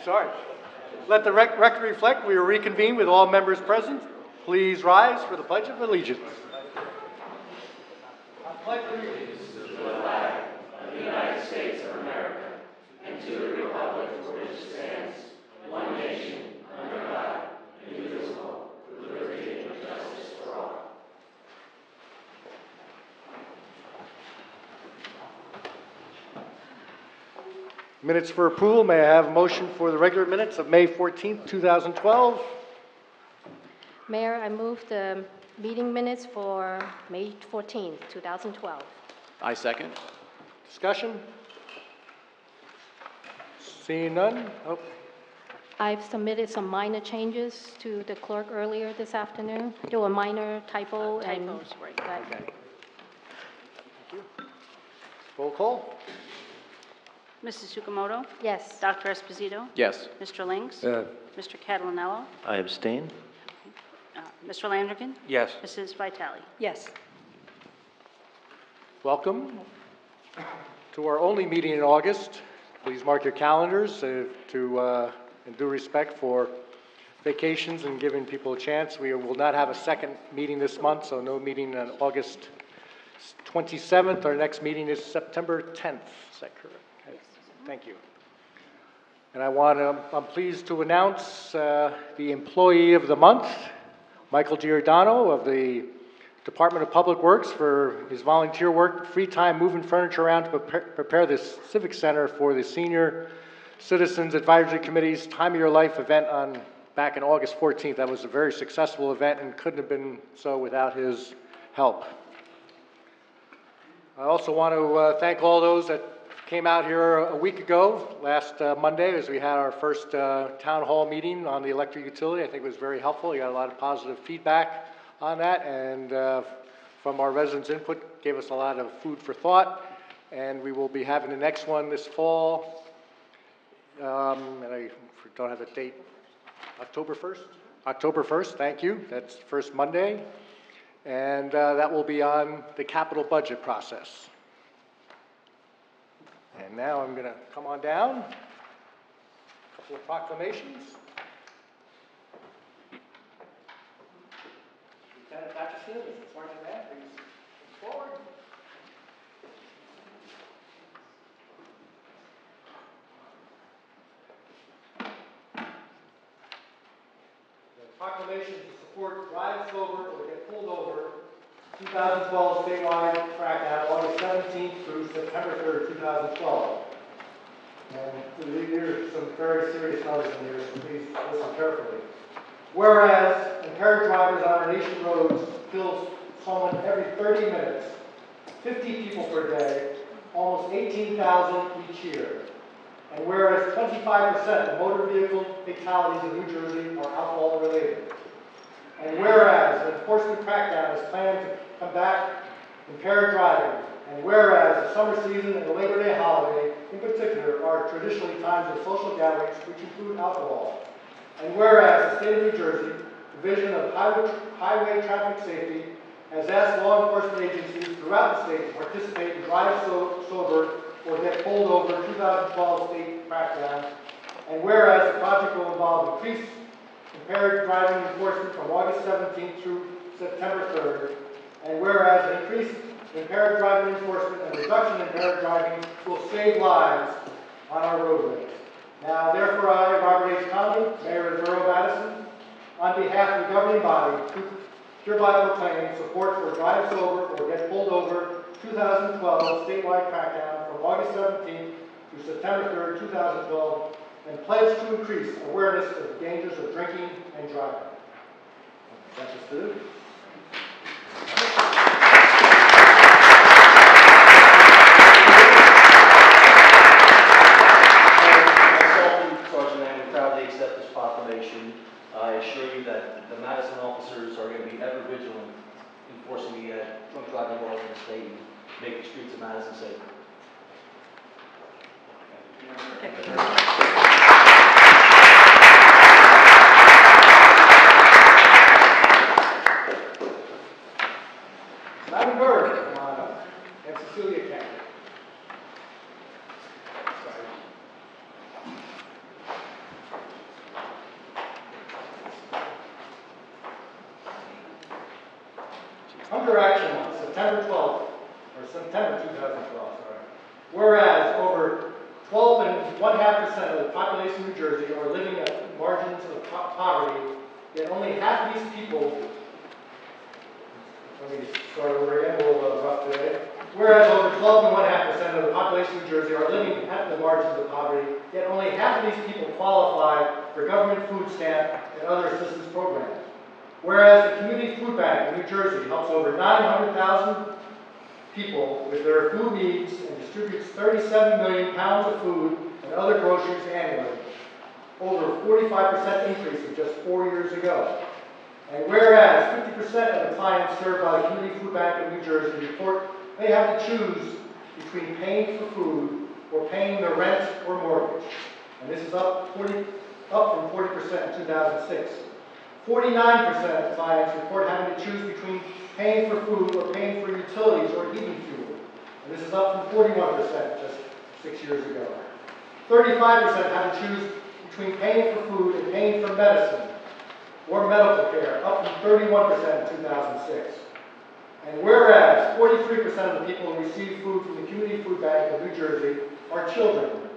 Sorry. Let the record reflect we are reconvened with all members present. Please rise for the Pledge of Allegiance. I pledge allegiance to the flag of the United States of America and to the republic for which it stands, one nation, under God, indivisible, with liberty and justice for all. Minutes for approval. May I have a motion for the regular minutes of May 14th, 2012? Mayor, I move the meeting minutes for May 14th, 2012. I second. Discussion? Seeing none? Oh. I've submitted some minor changes to the clerk earlier this afternoon. There were minor typos. Okay. Thank you. Roll call. Mrs. Tsukamoto? Yes. Dr. Esposito? Yes. Mr. Lynx? Mr. Catalanello? I abstain. Mr. Landrigan? Yes. Mrs. Vitale? Yes. Welcome to our only meeting in August. Please mark your calendars in due respect for vacations and giving people a chance. We will not have a second meeting this month, so no meeting on August 27th. Our next meeting is September 10th. Is that correct? Yes. Thank you. And I'm pleased to announce the Employee of the Month, Michael Giordano of the Department of Public Works, for his volunteer work, free time moving furniture around to prepare the Civic Center for the Senior Citizens Advisory Committee's Time of Your Life event back on August 14th. That was a very successful event and couldn't have been so without his help. I also want to thank all those that came out here a week ago, last Monday, as we had our first town hall meeting on the electric utility. I think it was very helpful. We got a lot of positive feedback on that, and from our residents' input, gave us a lot of food for thought. And we will be having the next one this fall, and I don't have a date, October 1st? October 1st, thank you. That's the first Monday. And that will be on the capital budget process. And now I'm going to come on down. A couple of proclamations. Lieutenant Madison, Mr. Sergeant Man, please come forward. The proclamation to support drive sober or get pulled over 2012 statewide crackdown, August 17th through September 3rd, 2012. And there are some very serious numbers in here, so please listen carefully. Whereas impaired drivers on our nation roads kill someone every 30 minutes, 50 people per day, almost 18,000 each year. And whereas 25% of motor vehicle fatalities in New Jersey are alcohol related. And whereas an enforcement crackdown is planned to combat impaired driving, and whereas the summer season and the Labor Day holiday in particular are traditionally times of social gatherings which include alcohol, and whereas the state of New Jersey, Division of Highway Traffic Safety, has asked law enforcement agencies throughout the state to participate in Drive Sober or Get Pulled Over 2012 state crackdown, and whereas the project will involve increased impaired driving enforcement from August 17th through September 3rd, and whereas an increased impaired driving enforcement and reduction in impaired driving will save lives on our roadways. Now, therefore, I, Robert H. Conley, Mayor of the Borough of Madison, on behalf of the governing body, hereby proclaim support for Drive Sober or Get Pulled Over 2012 statewide crackdown from August 17th through September 3rd, 2012, and pledge to increase awareness of the dangers of drinking and driving. That's just it. I assure you that the Madison officers are going to be ever vigilant enforcing the drunk driving laws in the state and make the streets of Madison safe. Madam Bird, come on up. And Cecilia Hunger Action Month, September 12th, or September 2012, sorry. Whereas over 12.5% of the population of New Jersey are living at margins of poverty, yet only half of these people, let me start over again, a little rough today. Whereas over 12.5% of the population of New Jersey are living at the margins of poverty, yet only half of these people qualify for government food stamp and other assistance programs. Whereas the Community Food Bank of New Jersey helps over 900,000 people with their food needs and distributes 37 million pounds of food and other groceries annually, over a 45% increase of just 4 years ago. And whereas 50% of the clients served by the Community Food Bank of New Jersey report they have to choose between paying for food or paying their rent or mortgage. And this is up from 40% in 2006. 49% of clients report having to choose between paying for food or paying for utilities or heating fuel. And this is up from 41% just 6 years ago. 35% have to choose between paying for food and paying for medicine or medical care, up from 31% in 2006. And whereas 43% of the people who receive food from the Community Food Bank of New Jersey are children,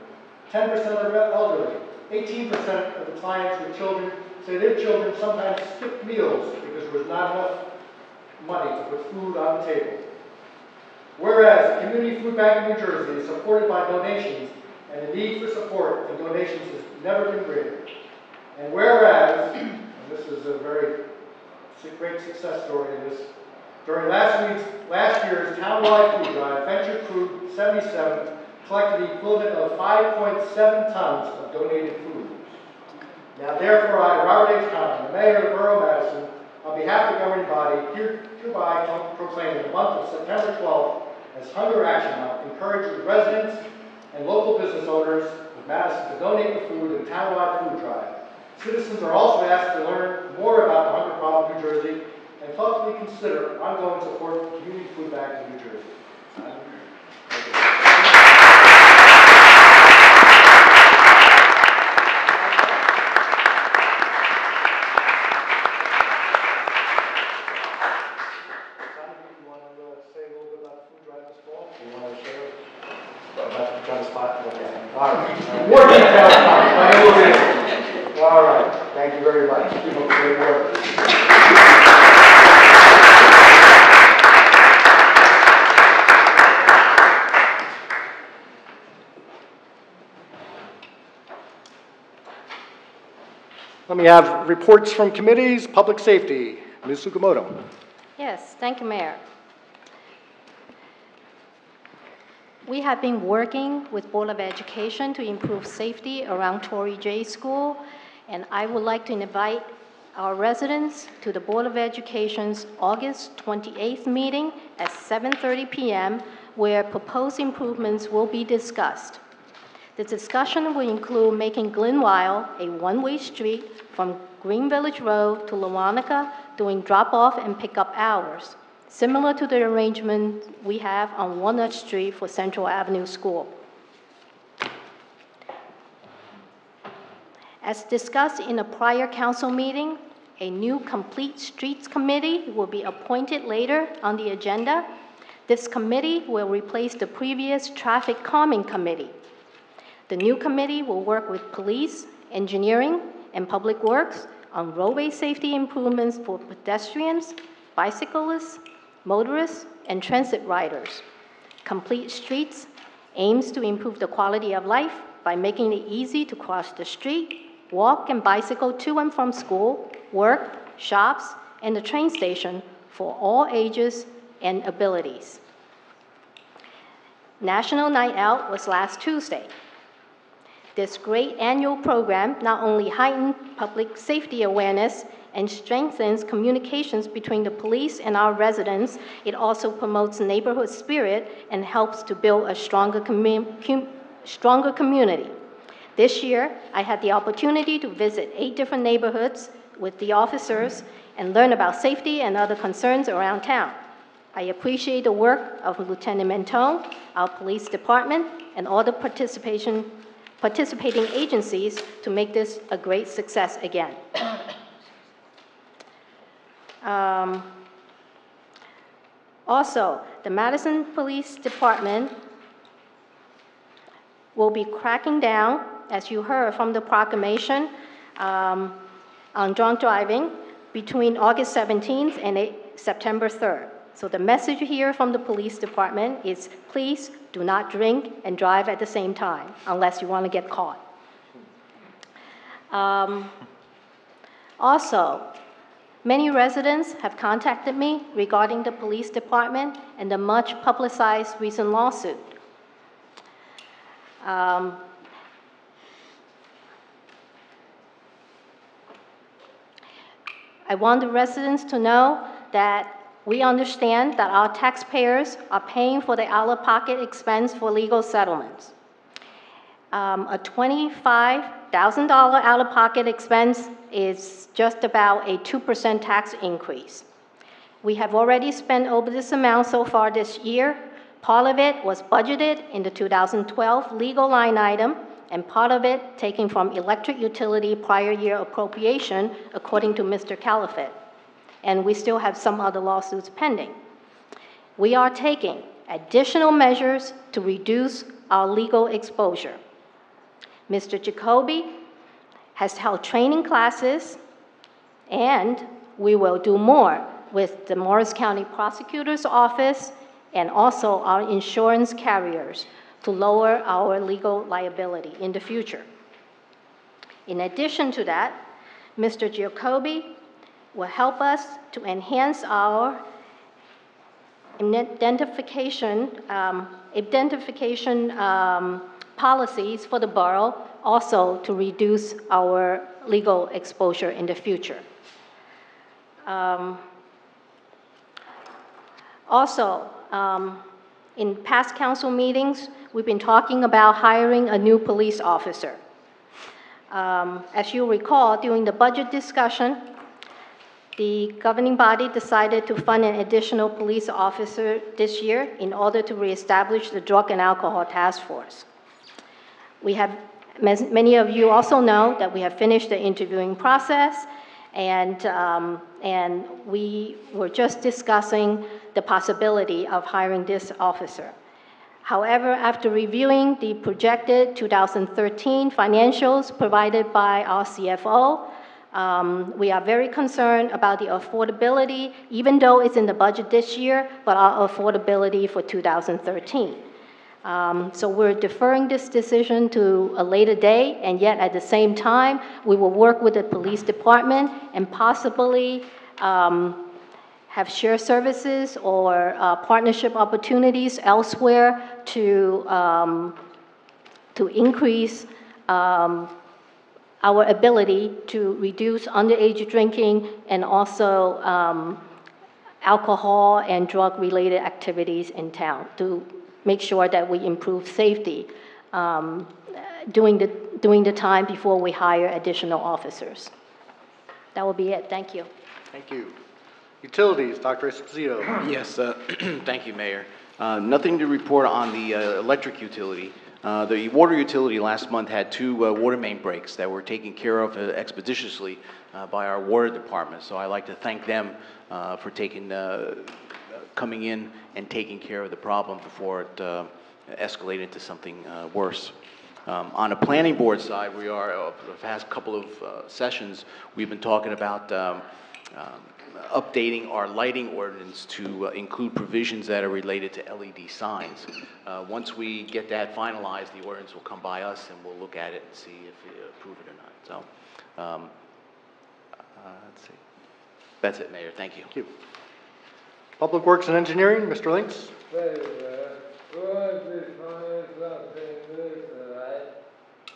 10% are elderly, 18% of the clients with children say their children sometimes skip meals because there was not enough money to put food on the table. Whereas the Community Food Bank of New Jersey is supported by donations, and the need for support and donations has never been greater. And whereas, and this is a very great success story, during last year's townwide food drive, Venture Crew 77 collected the equivalent of 5.7 tons of donated food. Now, therefore, I, Robert H. Conlon, the Mayor of the Borough of Madison, on behalf of the governing body, hereby proclaim the month of September 12th as Hunger Action Month, encourage residents and local business owners of Madison to donate the food in the townwide food drive. Citizens are also asked to learn more about the hunger problem in New Jersey and thoughtfully consider ongoing support for the Community Food Bank of New Jersey. More details coming, but it will be. All right. Thank you very much. Keep up the great work. Let me have reports from committees. Public Safety. Ms. Tsukamoto. Yes, thank you, Mayor. We have been working with Board of Education to improve safety around Torrey J School, and I would like to invite our residents to the Board of Education's August 28th meeting at 7:30 p.m., where proposed improvements will be discussed. The discussion will include making Glenwyle a one-way street from Green Village Road to Lewanika during drop-off and pickup hours, similar to the arrangement we have on Walnut Street for Central Avenue School. As discussed in a prior council meeting, a new Complete Streets Committee will be appointed later on the agenda. This committee will replace the previous Traffic Calming Committee. The new committee will work with police, engineering, and public works on roadway safety improvements for pedestrians, bicyclists, motorists, and transit riders. Complete Streets aims to improve the quality of life by making it easy to cross the street, walk and bicycle to and from school, work, shops, and the train station for all ages and abilities. National Night Out was last Tuesday. This great annual program not only heightens public safety awareness and strengthens communications between the police and our residents, it also promotes neighborhood spirit and helps to build a stronger community. This year, I had the opportunity to visit 8 different neighborhoods with the officers and learn about safety and other concerns around town. I appreciate the work of Lieutenant Mentone, our police department, and all the participating agencies to make this a great success again. Also, the Madison Police Department will be cracking down, as you heard from the proclamation, on drunk driving between August 17th and September 3rd. So the message here from the police department is please do not drink and drive at the same time unless you want to get caught. Also, many residents have contacted me regarding the police department and the much publicized recent lawsuit. I want the residents to know that we understand that our taxpayers are paying for the out-of-pocket expense for legal settlements. A $25,000 out-of-pocket expense is just about a 2% tax increase. We have already spent over this amount so far this year. Part of it was budgeted in the 2012 legal line item, and part of it taken from electric utility prior year appropriation, according to Mr. Califett. And we still have some other lawsuits pending. We are taking additional measures to reduce our legal exposure. Mr. Jacoby has held training classes, and we will do more with the Morris County Prosecutor's Office and also our insurance carriers to lower our legal liability in the future. In addition to that, Mr. Jacoby will help us to enhance our identification policies for the borough, also to reduce our legal exposure in the future. In past council meetings, we've been talking about hiring a new police officer. As you recall, during the budget discussion, the governing body decided to fund an additional police officer this year in order to reestablish the Drug and Alcohol Task Force. We have, many of you also know that we have finished the interviewing process, and we were just discussing the possibility of hiring this officer. However, after reviewing the projected 2013 financials provided by our CFO, we are very concerned about the affordability, even though it's in the budget this year, but our affordability for 2013. So we're deferring this decision to a later date, and yet at the same time, we will work with the police department and possibly have shared services or partnership opportunities elsewhere to increase our ability to reduce underage drinking and also alcohol and drug-related activities in town to make sure that we improve safety during the time before we hire additional officers. That will be it. Thank you. Thank you. Utilities, Dr. Esposito. Yes, thank you, Mayor. Nothing to report on the electric utility. The water utility last month had 2 water main breaks that were taken care of expeditiously by our water department. So I'd like to thank them for coming in and taking care of the problem before it escalated into something worse. On the planning board side, we are, for the past couple of sessions, we've been talking about updating our lighting ordinance to include provisions that are related to LED signs. Once we get that finalized, the ordinance will come by us and we'll look at it and see if we approve it or not. So, let's see. That's it, Mayor. Thank you. Thank you. Public Works and Engineering, Mr. Links.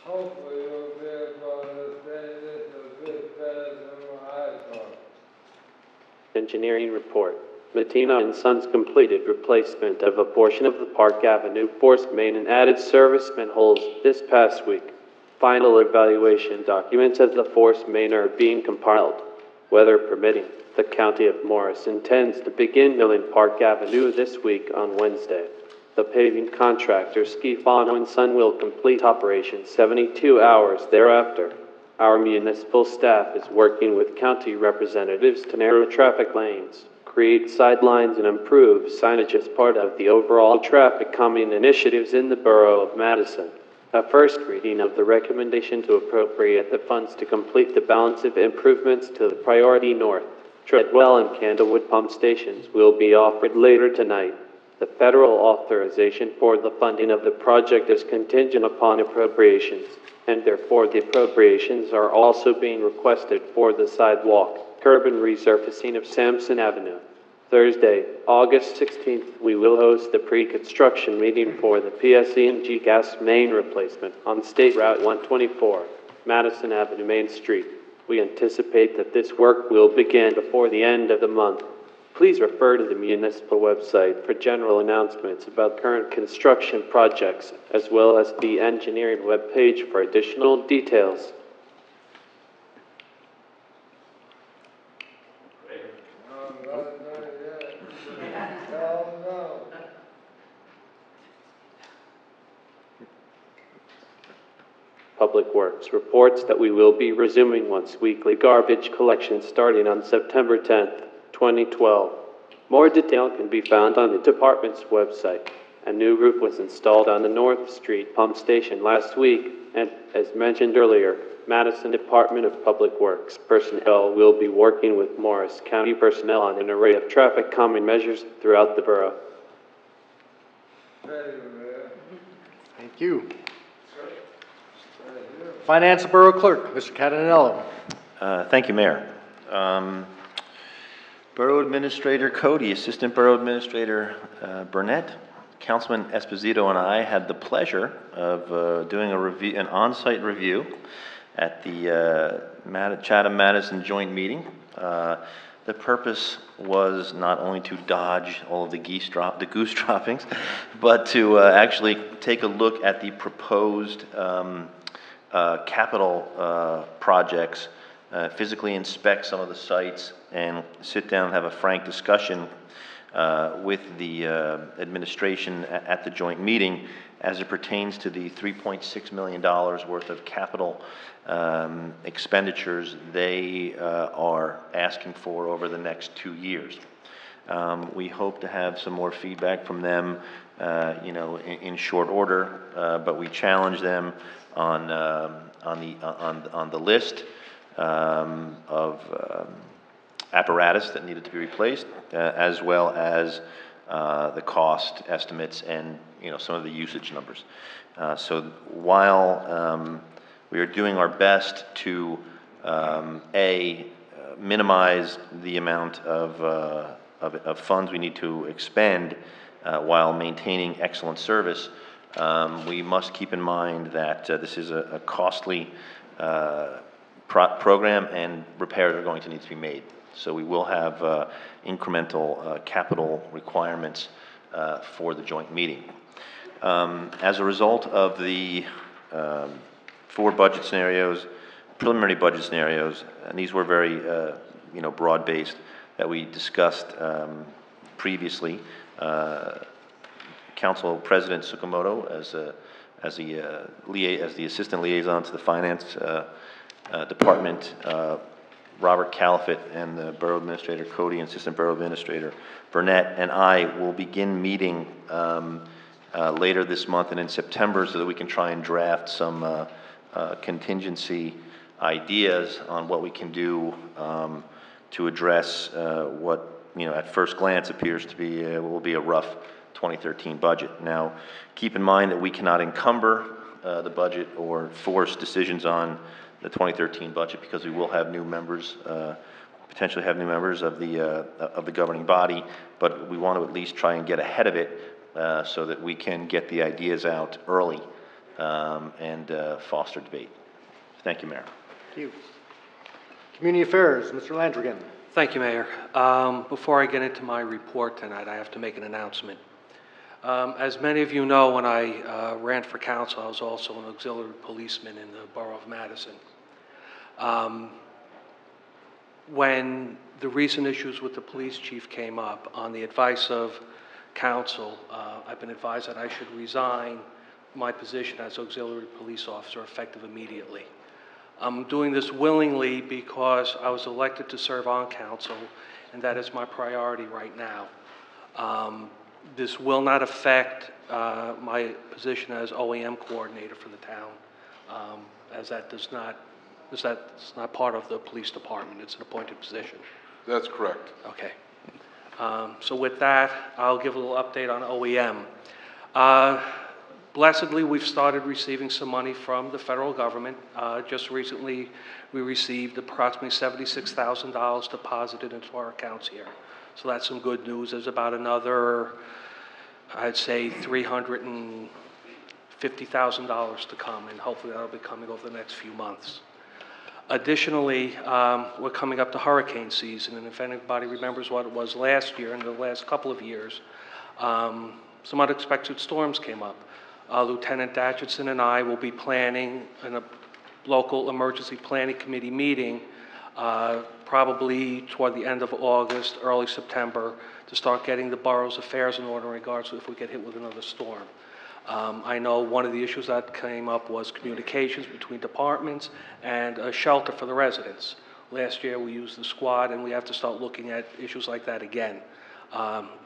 Hopefully you'll be able to understand this a bit better than what I thought. Engineering report. Matina and Sons completed replacement of a portion of the Park Avenue force main and added service manholes this past week. Final evaluation documents of the force main are being compiled. Weather permitting, the County of Morris intends to begin milling Park Avenue this week on Wednesday. The paving contractor, Schifano and Son, will complete operation 72 hours thereafter. Our municipal staff is working with county representatives to narrow traffic lanes, create sidelines and improve signage as part of the overall traffic calming initiatives in the Borough of Madison. A first reading of the recommendation to appropriate the funds to complete the balance of improvements to the Priority North, Treadwell, and Candlewood pump stations will be offered later tonight. The federal authorization for the funding of the project is contingent upon appropriations, and therefore the appropriations are also being requested for the sidewalk, curb and resurfacing of Sampson Avenue. Thursday, August 16th, we will host the pre-construction meeting for the PSE&G gas main replacement on State Route 124, Madison Avenue, Main Street. We anticipate that this work will begin before the end of the month. Please refer to the municipal website for general announcements about current construction projects, as well as the engineering webpage for additional details. Public Works reports that we will be resuming once-weekly garbage collection starting on September 10th, 2012. More detail can be found on the department's website. A new roof was installed on the North Street pump station last week, and as mentioned earlier, Madison Department of Public Works personnel will be working with Morris County personnel on an array of traffic calming measures throughout the borough. Thank you. Finance and Borough Clerk, Mr. Catanello. Thank you, Mayor. Borough Administrator Cody, Assistant Borough Administrator Burnett, Councilman Esposito, and I had the pleasure of doing an on-site review at the Chatham-Madison joint meeting. The purpose was not only to dodge all of the goose droppings, but to actually take a look at the proposed capital projects, physically inspect some of the sites, and sit down and have a frank discussion with the administration at the joint meeting as it pertains to the $3.6 million worth of capital expenditures they are asking for over the next 2 years. We hope to have some more feedback from them, in short order, but we challenge them on the list of apparatus that needed to be replaced, as well as the cost estimates and some of the usage numbers. So while we are doing our best to minimize the amount of funds we need to expend while maintaining excellent service, we must keep in mind that this is a costly program, and repairs are going to need to be made. So we will have incremental capital requirements for the joint meeting. As a result of the 4 budget scenarios, preliminary budget scenarios, and these were very broad-based, that we discussed previously, Council President Tsukamoto, as the assistant liaison to the finance department, Robert Califat and the Borough Administrator Cody and Assistant Borough Administrator Burnett and I will begin meeting later this month and in September so that we can try and draft some contingency ideas on what we can do to address what at first glance appears to be will be a rough 2013 budget. Now, keep in mind that we cannot encumber the budget or force decisions on the 2013 budget because we will have new members, potentially have new members of the governing body, but we want to at least try and get ahead of it so that we can get the ideas out early and foster debate. Thank you, Mayor. Thank you. Community Affairs, Mr. Landrigan. Thank you, Mayor. Before I get into my report tonight, I have to make an announcement. As many of you know, when I ran for council, I was also an auxiliary policeman in the Borough of Madison. When the recent issues with the police chief came up, on the advice of council, I've been advised that I should resign my position as auxiliary police officer effective immediately. I'm doing this willingly because I was elected to serve on council, and that is my priority right now. This will not affect my position as OEM coordinator for the town, as that's not part of the police department. It's an appointed position. That's correct. Okay. So with that, I'll give a little update on OEM. Blessedly, we've started receiving some money from the federal government. Just recently, we received approximately $76,000 deposited into our accounts here. So that's some good news. There's about another, I'd say, $350,000 to come, and hopefully that'll be coming over the next few months. Additionally, we're coming up to hurricane season, and if anybody remembers what it was last year and the last couple of years, some unexpected storms came up. Lieutenant Datchison and I will be planning in a local emergency planning committee meeting probably toward the end of August, early September, to start getting the borough's affairs in order in regards to if we get hit with another storm. I know one of the issues that came up was communications between departments and a shelter for the residents. Last year we used the squad, and we have to start looking at issues like that again.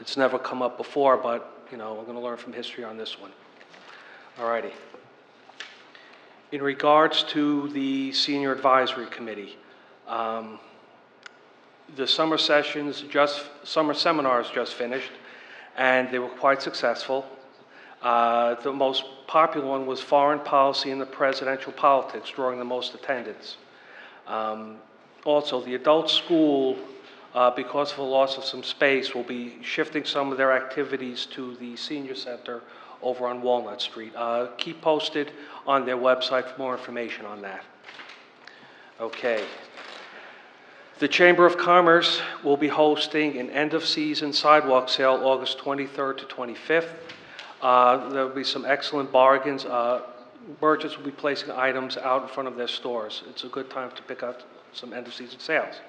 It's never come up before, but we're going to learn from history on this one. Alrighty. In regards to the Senior Advisory Committee, the summer seminars just finished, and they were quite successful. The most popular one was Foreign Policy and the Presidential Politics, drawing the most attendance. Also, the adult school, because of the loss of some space, will be shifting some of their activities to the senior center over on Walnut Street. Keep posted on their website for more information on that. Okay. The Chamber of Commerce will be hosting an end-of-season sidewalk sale August 23rd to 25th. There will be some excellent bargains. Merchants will be placing items out in front of their stores. It's a good time to pick up some end-of-season sales.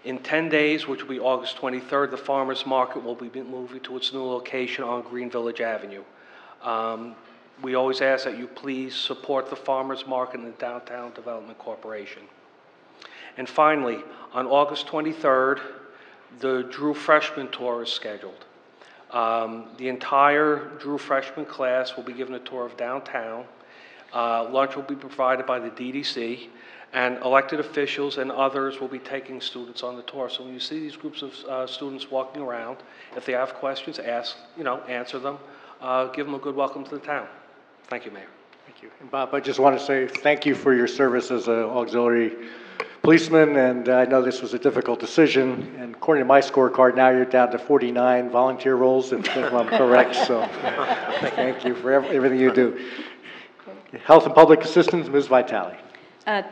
In 10 days, which will be August 23rd, the Farmers Market will be moving to its new location on Green Village Avenue. We always ask that you please support the Farmers Market and the Downtown Development Corporation. And finally, on August 23rd, the Drew Freshman Tour is scheduled. The entire Drew Freshman class will be given a tour of downtown. Lunch will be provided by the DDC, and elected officials and others will be taking students on the tour. So when you see these groups of students walking around, if they have questions, answer them. Give them a good welcome to the town. Thank you, Mayor. Thank you. And Bob, I just want to say thank you for your service as an auxiliary policeman, and I know this was a difficult decision, and according to my scorecard, now you're down to 49 volunteer roles, if I'm correct, so thank you for everything you do. Health and Public Assistance, Ms. Vitale.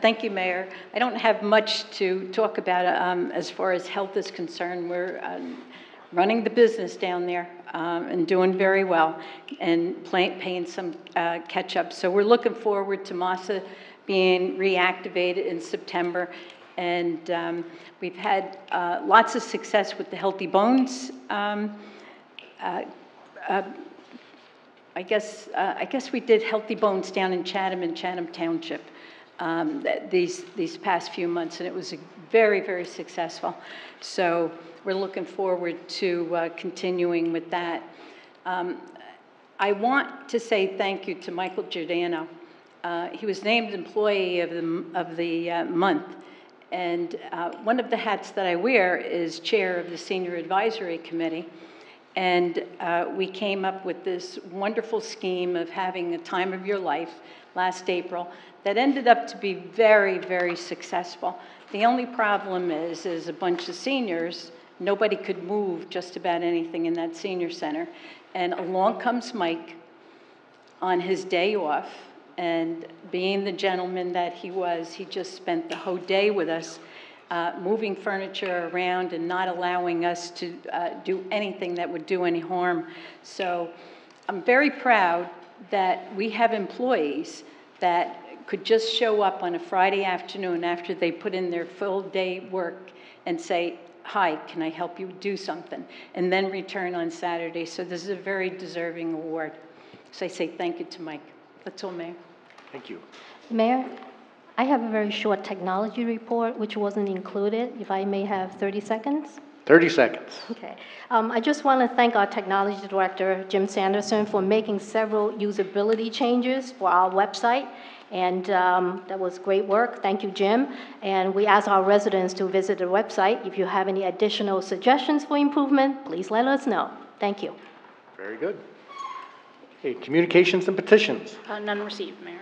Thank you, Mayor. I don't have much to talk about as far as health is concerned. We're running the business down there and doing very well and paying some catch-up. So we're looking forward to MASA being reactivated in September. And we've had lots of success with the Healthy Bones. I guess we did Healthy Bones down in Chatham Township these past few months, and it was very, very successful. So we're looking forward to continuing with that. I want to say thank you to Michael Giordano. He was named Employee of the Month, and one of the hats that I wear is Chair of the Senior Advisory Committee. And we came up with this wonderful scheme of having a time of your life last April that ended up to be very, very successful. The only problem is a bunch of seniors, nobody could move just about anything in that senior center. And along comes Mike on his day off, and being the gentleman that he was, he just spent the whole day with us, moving furniture around and not allowing us to do anything that would do any harm. So I'm very proud that we have employees that could just show up on a Friday afternoon after they put in their full day work and say, hi, can I help you do something? And then return on Saturday. So this is a very deserving award. So I say thank you to Mike. That's all, Mayor. Thank you. Mayor, I have a very short technology report which wasn't included, if I may have 30 seconds. 30 seconds. Okay. I just want to thank our technology director, Jim Sanderson, for making several usability changes for our website. And that was great work. Thank you, Jim. And we ask our residents to visit the website. If you have any additional suggestions for improvement, please let us know. Thank you. Very good. Okay, communications and petitions. None received, Mayor.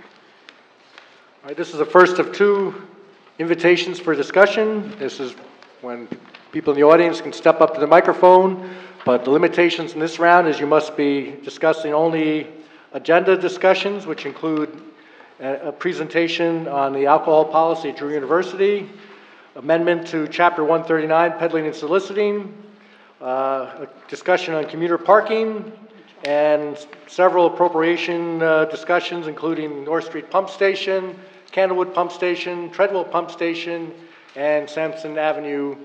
All right, this is the first of 2 invitations for discussion. This is when people in the audience can step up to the microphone, but the limitations in this round is you must be discussing only agenda discussions, which include a presentation on the alcohol policy at Drew University, amendment to Chapter 139, peddling and soliciting, a discussion on commuter parking, and several appropriation discussions, including North Street Pump Station, Candlewood Pump Station, Treadwell Pump Station, and Sampson Avenue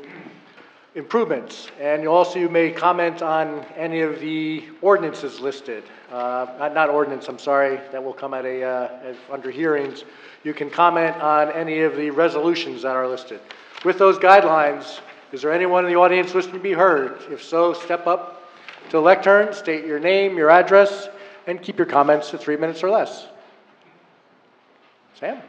improvements. And you also may comment on any of the ordinances listed. Not ordinance, I'm sorry, that will come at under hearings. You can comment on any of the resolutions that are listed. With those guidelines, is there anyone in the audience wishing to be heard? If so, step up to the lectern, state your name, your address, and keep your comments to 3 minutes or less. Sam?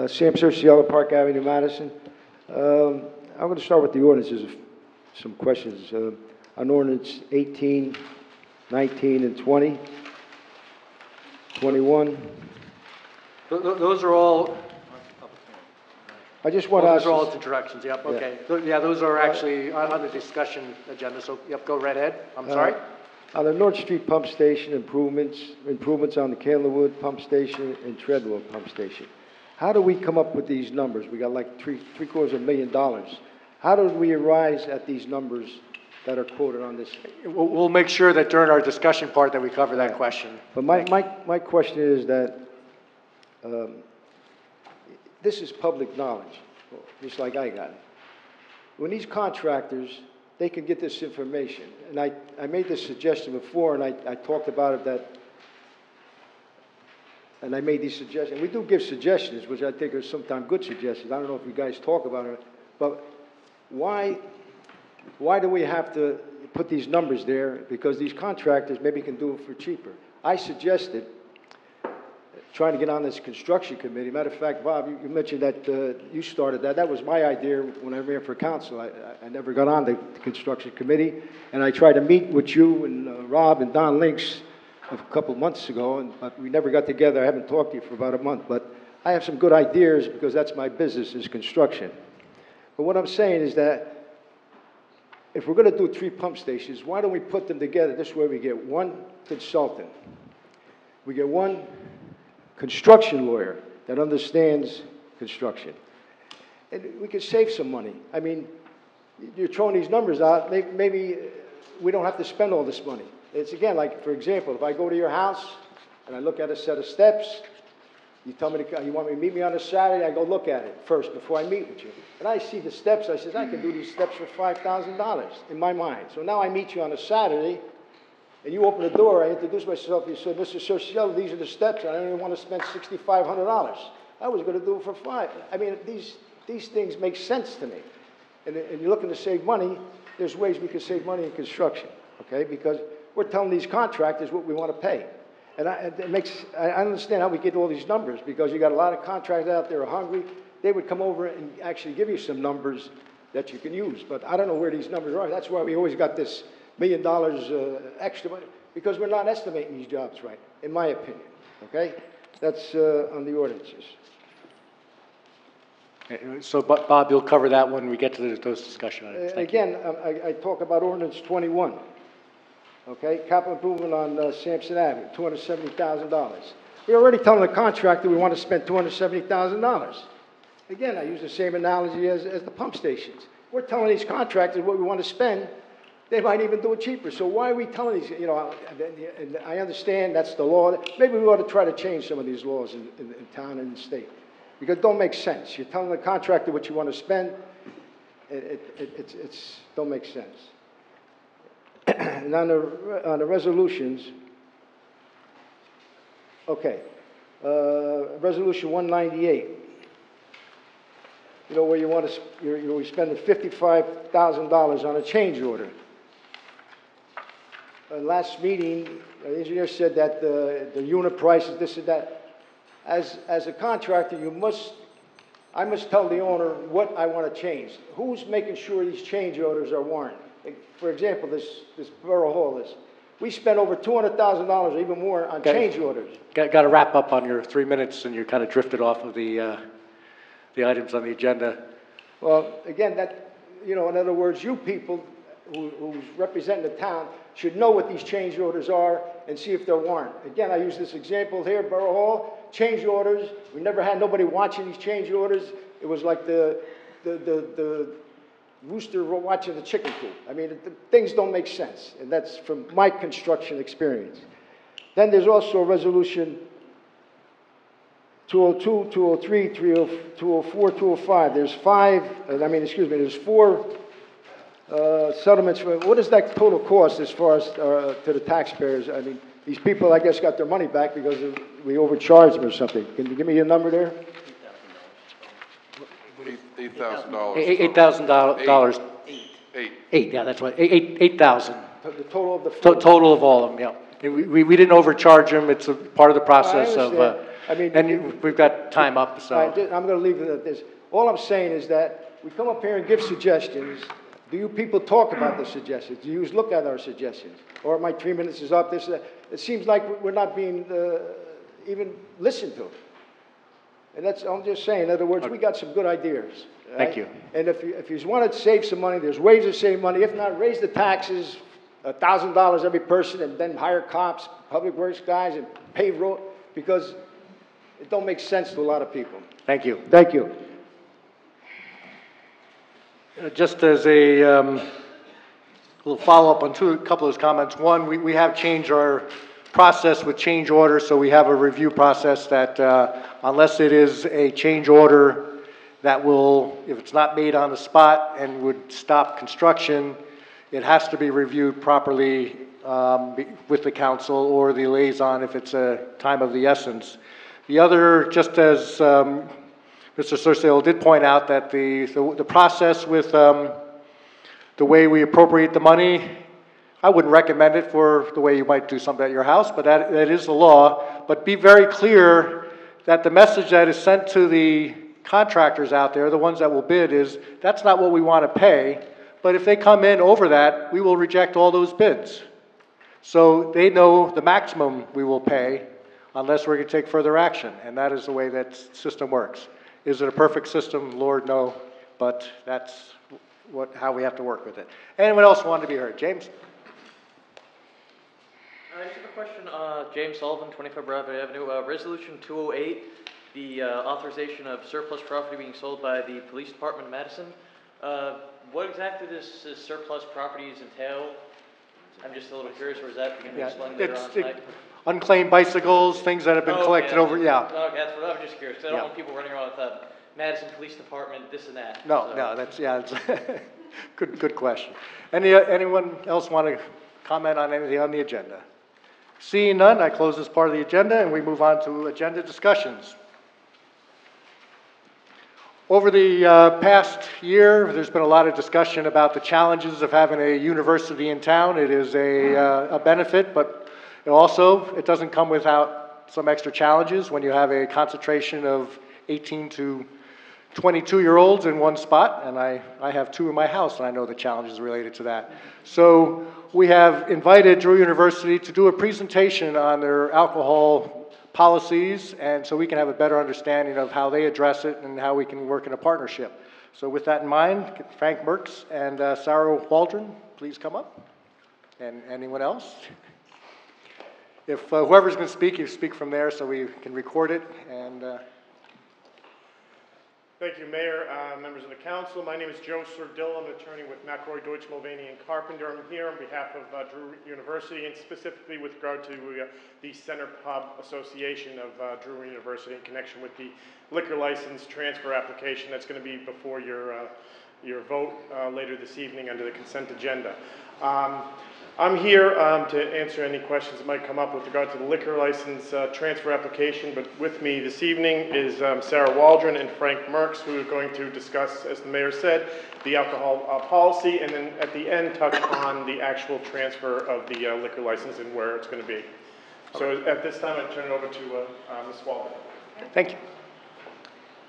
Sam Cerciello, Park Avenue, Madison. I'm going to start with the ordinances, some questions. On ordinance 18, 19, and 20, 21. Those are all... I just want to ask... Those are all introductions, yep, okay. Yeah, those are actually on the discussion agenda, so, yep, go right ahead. I'm sorry. On the North Street Pump Station improvements on the Candlewood Pump Station and Treadwell Pump Station. How do we come up with these numbers? We got like $750,000. How did we arrive at these numbers that are quoted on this? We'll make sure that during our discussion part that we cover that question. But my question is that this is public knowledge, just like I got it. When these contractors, they can get this information, and I made this suggestion before, and I talked about it and I made these suggestions. We do give suggestions, which I think are sometimes good suggestions. I don't know if you guys talk about it, but why do we have to put these numbers there? Because these contractors maybe can do it for cheaper. I suggested trying to get on this construction committee. Matter of fact, Bob, you mentioned that you started that. That was my idea when I ran for council. I never got on the construction committee, and I tried to meet with you and Rob and Don Links a couple months ago, but we never got together. I haven't talked to you for about a month, but I have some good ideas because that's my business, is construction. But what I'm saying is that if we're going to do 3 pump stations, why don't we put them together? This way we get one consultant. We get one construction lawyer that understands construction. And we could save some money. I mean, you're throwing these numbers out, maybe we don't have to spend all this money. It's again, like, for example, if I go to your house and I look at a set of steps, you tell me you want me to meet me on a Saturday, I go look at it first before I meet with you. And I see the steps, I says, I can do these steps for $5,000 in my mind. So now I meet you on a Saturday, and you open the door, I introduce myself, you say, Mr. Cerciello, these are the steps, and I don't even want to spend $6,500. I was going to do it for $5,000. I mean, these things make sense to me. And you're looking to save money, there's ways we can save money in construction, okay? Because we're telling these contractors what we want to pay. And I understand how we get all these numbers, because you got a lot of contractors out there who are hungry. They would come over and actually give you some numbers that you can use. But I don't know where these numbers are. That's why we always got this $1 million extra money, because we're not estimating these jobs right, in my opinion, okay? That's on the ordinances. So, Bob, you'll cover that when we get to those discussion items. Again, I talk about ordinance 21. Okay, capital improvement on Sampson Avenue, $270,000. We're already telling the contractor we want to spend $270,000. Again, I use the same analogy as the pump stations. We're telling these contractors what we want to spend. They might even do it cheaper. So why are we telling these, you know, and I understand that's the law. Maybe we ought to try to change some of these laws in town and in the state, because it don't make sense. You're telling the contractor what you want to spend. It don't make sense. And on the resolutions, Okay. Resolution 198. You know, where you want to, you're spending $55,000 on a change order. Last meeting, the engineer said that the unit prices, this and that. As a contractor, I must tell the owner what I want to change. Who's making sure these change orders are warranted? Like, for example, this Borough Hall is. We spent over $200,000 or even more on change orders. Got to wrap up on your 3 minutes, and you kind of drifted off of the items on the agenda. Well, again, in other words, you people who's representing the town should know what these change orders are and see if they're warranted. Again, I use this example here, Borough Hall, change orders. We never had nobody watching these change orders. It was like the rooster watching the chicken coop. I mean, things don't make sense, and that's from my construction experience. Then there's also Resolution 202, 203, 204, 205. There's four settlements. What is that total cost as far as to the taxpayers? I mean, these people, I guess, got their money back because we overcharged them or something. Can you give me a number there? $8,000. $8,000. Eight. Yeah, that's right. 8,000. The total of the total of all of them. Yeah. We didn't overcharge them. It's a part of the process of. I mean, and we've got time up, so. I'm going to leave it at this. All I'm saying is that we come up here and give suggestions. Do you people talk about the suggestions? Do you look at our suggestions? Or my 3 minutes is up. It seems like we're not being even listened to. And I'm just saying, in other words, we got some good ideas. Right? Thank you. And if you want to save some money, there's ways to save money. If not, raise the taxes, $1,000 every person, and then hire cops, public works guys, and pave road, because it don't make sense to a lot of people. Thank you. Thank you. Just as a little follow-up on a couple of those comments. One, we have changed our process with change orders, so we have a review process that unless it is a change order that will, if it's not made on the spot and would stop construction, it has to be reviewed properly with the council or the liaison if it's a time of the essence. The other, just as Mr. Cercel did point out, that the process with the way we appropriate the money, I wouldn't recommend it for the way you might do something at your house, but that is the law. But be very clear that the message that is sent to the contractors out there, the ones that will bid, is that's not what we want to pay, but if they come in over that, we will reject all those bids. So they know the maximum we will pay unless we're going to take further action, and that is the way that system works. Is it a perfect system? Lord, no, but that's how we have to work with it. Anyone else want to be heard? James? I just have a question. James Sullivan, 25 Broadway Avenue. Resolution 208, the authorization of surplus property being sold by the Police Department of Madison. What exactly does surplus properties entail? I'm just a little curious, or is that going to be explained later on tonight? Unclaimed bicycles, things that have been collected over, yeah. Okay, that's what I was just curious. I don't want people running around with Madison Police Department, this and that. No, that's good question. Anyone else want to comment on anything on the agenda? Seeing none, I close this part of the agenda and we move on to agenda discussions. Over the past year, there's been a lot of discussion about the challenges of having a university in town. It is a benefit, but it doesn't come without some extra challenges when you have a concentration of 18 to 22-year-olds in one spot, and I have two in my house, and I know the challenges related to that. So we have invited Drew University to do a presentation on their alcohol policies, and so we can have a better understanding of how they address it and how we can work in a partnership. So with that in mind, Frank Mertz and Sarah Waldron, please come up. And anyone else? If whoever's going to speak, you speak from there so we can record it. And Thank you, Mayor, members of the council. My name is Joe Serdil. I'm an attorney with McRoy, Deutsch, Mulvaney, and Carpenter. I'm here on behalf of Drew University and specifically with regard to the Center Pub Association of Drew University in connection with the liquor license transfer application that's going to be before your vote later this evening under the consent agenda. I'm here to answer any questions that might come up with regard to the liquor license transfer application, but with me this evening is Sarah Waldron and Frank Merks, who are going to discuss, as the mayor said, the alcohol policy, and then at the end touch on the actual transfer of the liquor license and where it's going to be. So at this time, I turn it over to Ms. Waldron. Thank you.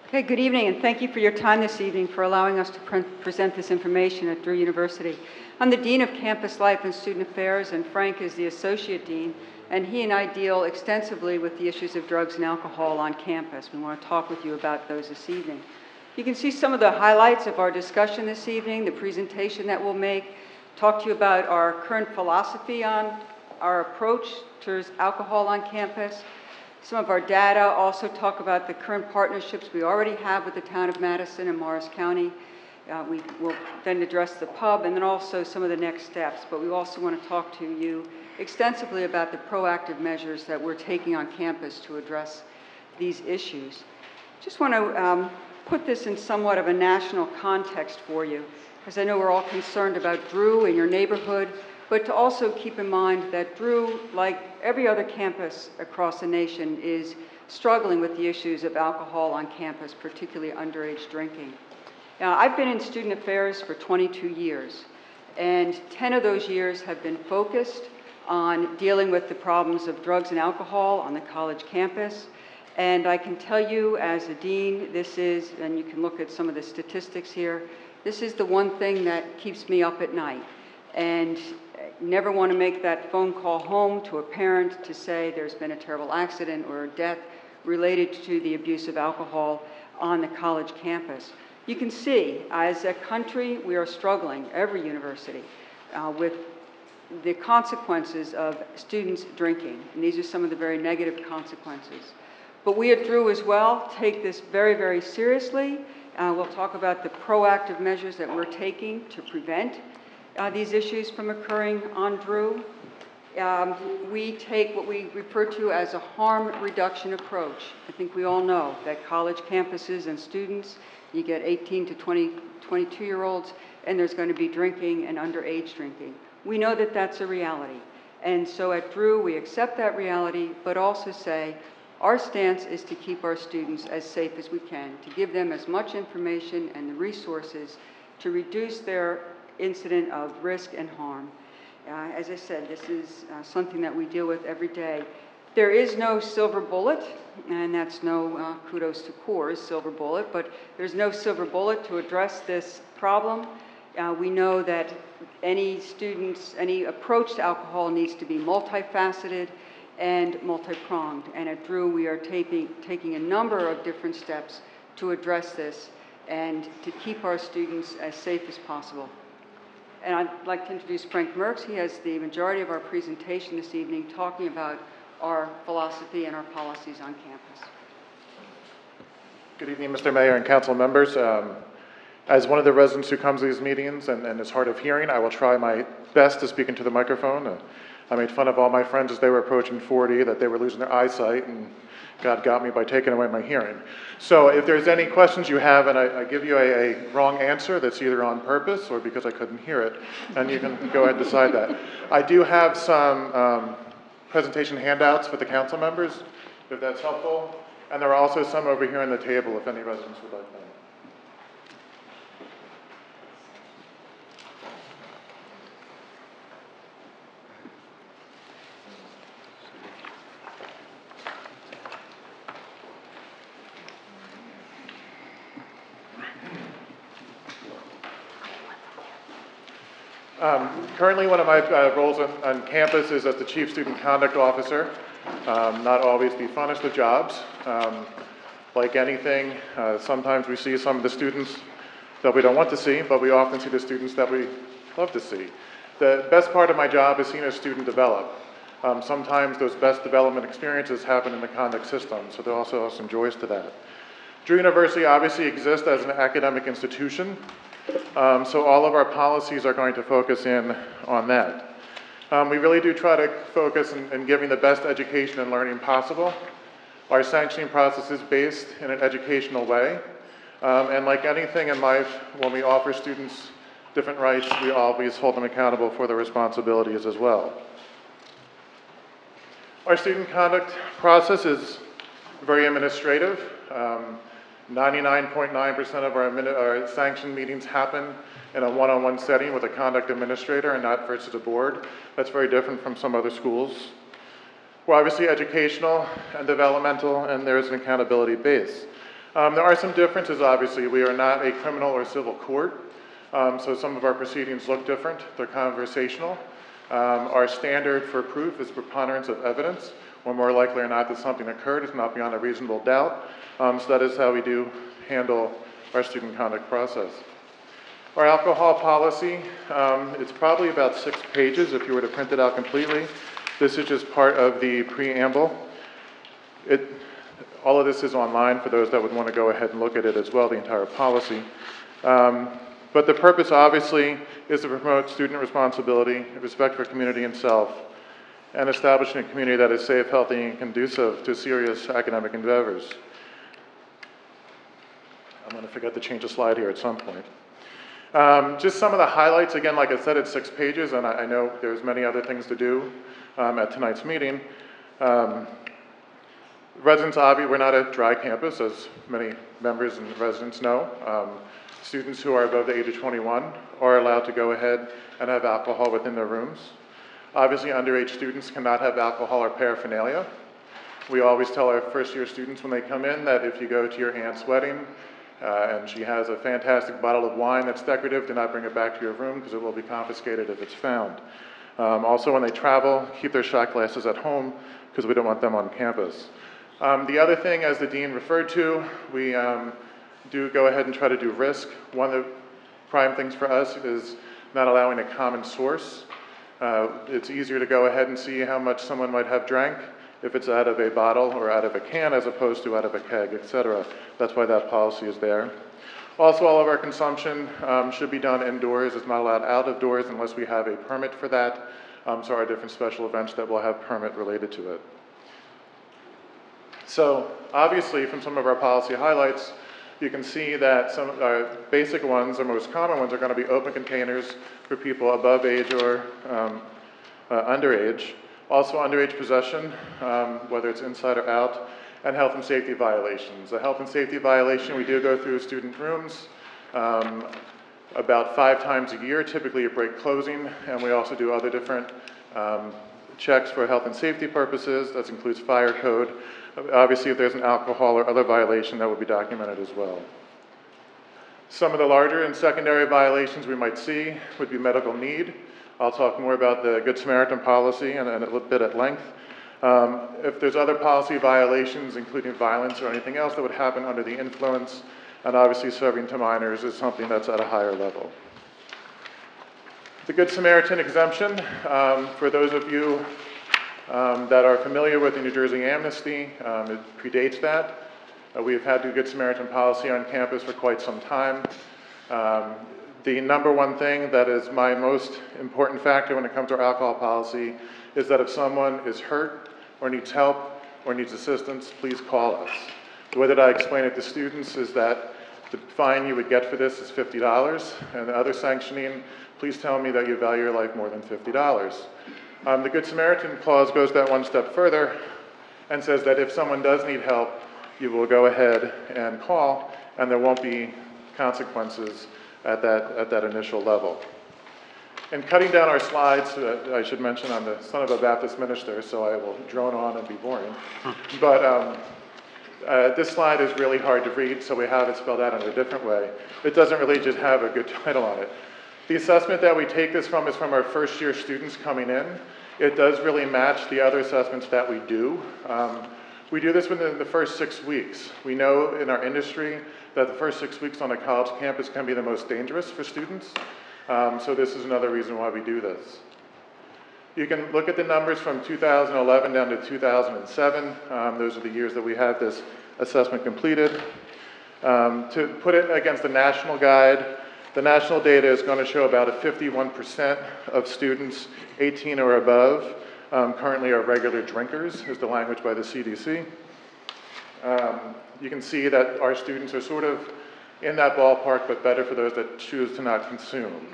Okay, good evening, and thank you for your time this evening for allowing us to present this information at Drew University. I'm the Dean of Campus Life and Student Affairs, and Frank is the Associate Dean, and he and I deal extensively with the issues of drugs and alcohol on campus. We want to talk with you about those this evening. You can see some of the highlights of our discussion this evening, the presentation that we'll make, talk to you about our current philosophy on our approach towards alcohol on campus. Some of our data, also talk about the current partnerships we already have with the town of Madison and Morris County. We will then address the pub and then also some of the next steps. But we also want to talk to you extensively about the proactive measures that we're taking on campus to address these issues. Just want to put this in somewhat of a national context for you, because I know we're all concerned about Drew and your neighborhood, but to also keep in mind that Drew, like every other campus across the nation, is struggling with the issues of alcohol on campus, particularly underage drinking. Now, I've been in student affairs for 22 years, and 10 of those years have been focused on dealing with the problems of drugs and alcohol on the college campus. And I can tell you as a dean, this is, and you can look at some of the statistics here, this is the one thing that keeps me up at night. And never want to make that phone call home to a parent to say there's been a terrible accident or a death related to the abuse of alcohol on the college campus. You can see, as a country, we are struggling, every university, with the consequences of students drinking. And these are some of the very negative consequences. But we at Drew as well take this very, very seriously. We'll talk about the proactive measures that we're taking to prevent these issues from occurring on Drew. We take what we refer to as a harm reduction approach. I think we all know that college campuses and students, you get 18 to 22-year-olds, and there's going to be drinking and underage drinking. We know that that's a reality. And so at Drew, we accept that reality, but also say our stance is to keep our students as safe as we can, to give them as much information and the resources to reduce their incident of risk and harm. As I said, this is something that we deal with every day. There is no silver bullet, and that's no kudos to Coors silver bullet, but there's no silver bullet to address this problem. We know that any approach to alcohol needs to be multifaceted and multi-pronged. And at Drew, we are taking a number of different steps to address this and to keep our students as safe as possible. And I'd like to introduce Frank Merks. He has the majority of our presentation this evening talking about our philosophy and our policies on campus. Good evening, Mr. Mayor and council members. As one of the residents who comes to these meetings and is hard of hearing, I will try my best to speak into the microphone. I made fun of all my friends as they were approaching 40 that they were losing their eyesight, and God got me by taking away my hearing. So if there's any questions you have and I give you a wrong answer that's either on purpose or because I couldn't hear it, then you can go ahead and decide that. I do have some presentation handouts for the council members, if that's helpful. And there are also some over here on the table if any residents would like them. Currently, one of my roles on campus is as the Chief Student Conduct Officer. Not always the funnest of jobs. Like anything, sometimes we see some of the students that we don't want to see, but we often see the students that we love to see. The best part of my job is seeing a student develop. Sometimes those best development experiences happen in the conduct system, so there also are some joys to that. Drew University obviously exists as an academic institution, so all of our policies are going to focus in on that. We really do try to focus in giving the best education and learning possible. Our sanctioning process is based in an educational way. And like anything in life, when we offer students different rights, we always hold them accountable for their responsibilities as well. Our student conduct process is very administrative. 99.9% of our sanction meetings happen in a one-on-one setting with a conduct administrator and not versus a board. That's very different from some other schools. We're obviously educational and developmental, and there's an accountability base. There are some differences, obviously. We are not a criminal or civil court, so some of our proceedings look different. They're conversational. Our standard for proof is preponderance of evidence. We're more likely or not that something occurred. It's not beyond a reasonable doubt. So that is how we do handle our student conduct process. Our alcohol policy, it's probably about 6 pages if you were to print it out completely. This is just part of the preamble. All of this is online for those that would want to go ahead and look at it as well, the entire policy. But the purpose, obviously, is to promote student responsibility, respect for community and self, and establishing a community that is safe, healthy, and conducive to serious academic endeavors. I'm going to forget to change the slide here at some point. Just some of the highlights. Again, like I said, it's 6 pages, and I know there's many other things to do at tonight's meeting. Residents, obviously, we're not a dry campus, as many members and residents know. Students who are above the age of 21 are allowed to go ahead and have alcohol within their rooms. Obviously, underage students cannot have alcohol or paraphernalia. We always tell our first-year students when they come in that if you go to your aunt's wedding and she has a fantastic bottle of wine that's decorative, do not bring it back to your room because it will be confiscated if it's found. Also, when they travel, keep their shot glasses at home because we don't want them on campus. The other thing, as the dean referred to, we do go ahead and try to do risk. One of the prime things for us is not allowing a common source. It's easier to go ahead and see how much someone might have drank if it's out of a bottle or out of a can as opposed to out of a keg, etc. That's why that policy is there. Also, all of our consumption should be done indoors. It's not allowed out of doors unless we have a permit for that. So our different special events that will have permit related to it. So obviously, from some of our policy highlights, you can see that some basic ones, or most common ones, are going to be open containers for people above age or underage. Also underage possession, whether it's inside or out, and health and safety violations. A health and safety violation, we do go through student rooms about 5 times a year, typically at break closing, and we also do other different checks for health and safety purposes. That includes fire code. Obviously, if there's an alcohol or other violation, that will be documented as well. Some of the larger and secondary violations we might see would be medical need. I'll talk more about the Good Samaritan policy and a little bit at length. If there's other policy violations, including violence or anything else that would happen under the influence, and obviously serving to minors is something that's at a higher level. The Good Samaritan exemption, for those of you that are familiar with the New Jersey Amnesty, it predates that. We've had the Good Samaritan policy on campus for quite some time. The number one thing that is my most important factor when it comes to our alcohol policy is that if someone is hurt or needs help or needs assistance, please call us. The way that I explain it to students is that the fine you would get for this is $50, and the other sanctioning, please tell me that you value your life more than $50. The Good Samaritan clause goes that one step further and says that if someone does need help, you will go ahead and call, and there won't be consequences at that initial level. And cutting down our slides, I should mention I'm the son of a Baptist minister, so I will drone on and be boring. But this slide is really hard to read, so we have it spelled out in a different way. It doesn't really just have a good title on it. The assessment that we take this from is from our first-year students coming in. It does really match the other assessments that we do. We do this within the first 6 weeks. We know in our industry that the first 6 weeks on a college campus can be the most dangerous for students. So this is another reason why we do this. You can look at the numbers from 2011 down to 2007. Those are the years that we have this assessment completed. To put it against the national guide, the national data is going to show about a 51% of students 18 or above currently are regular drinkers, is the language by the CDC. You can see that our students are sort of in that ballpark, but better for those that choose to not consume.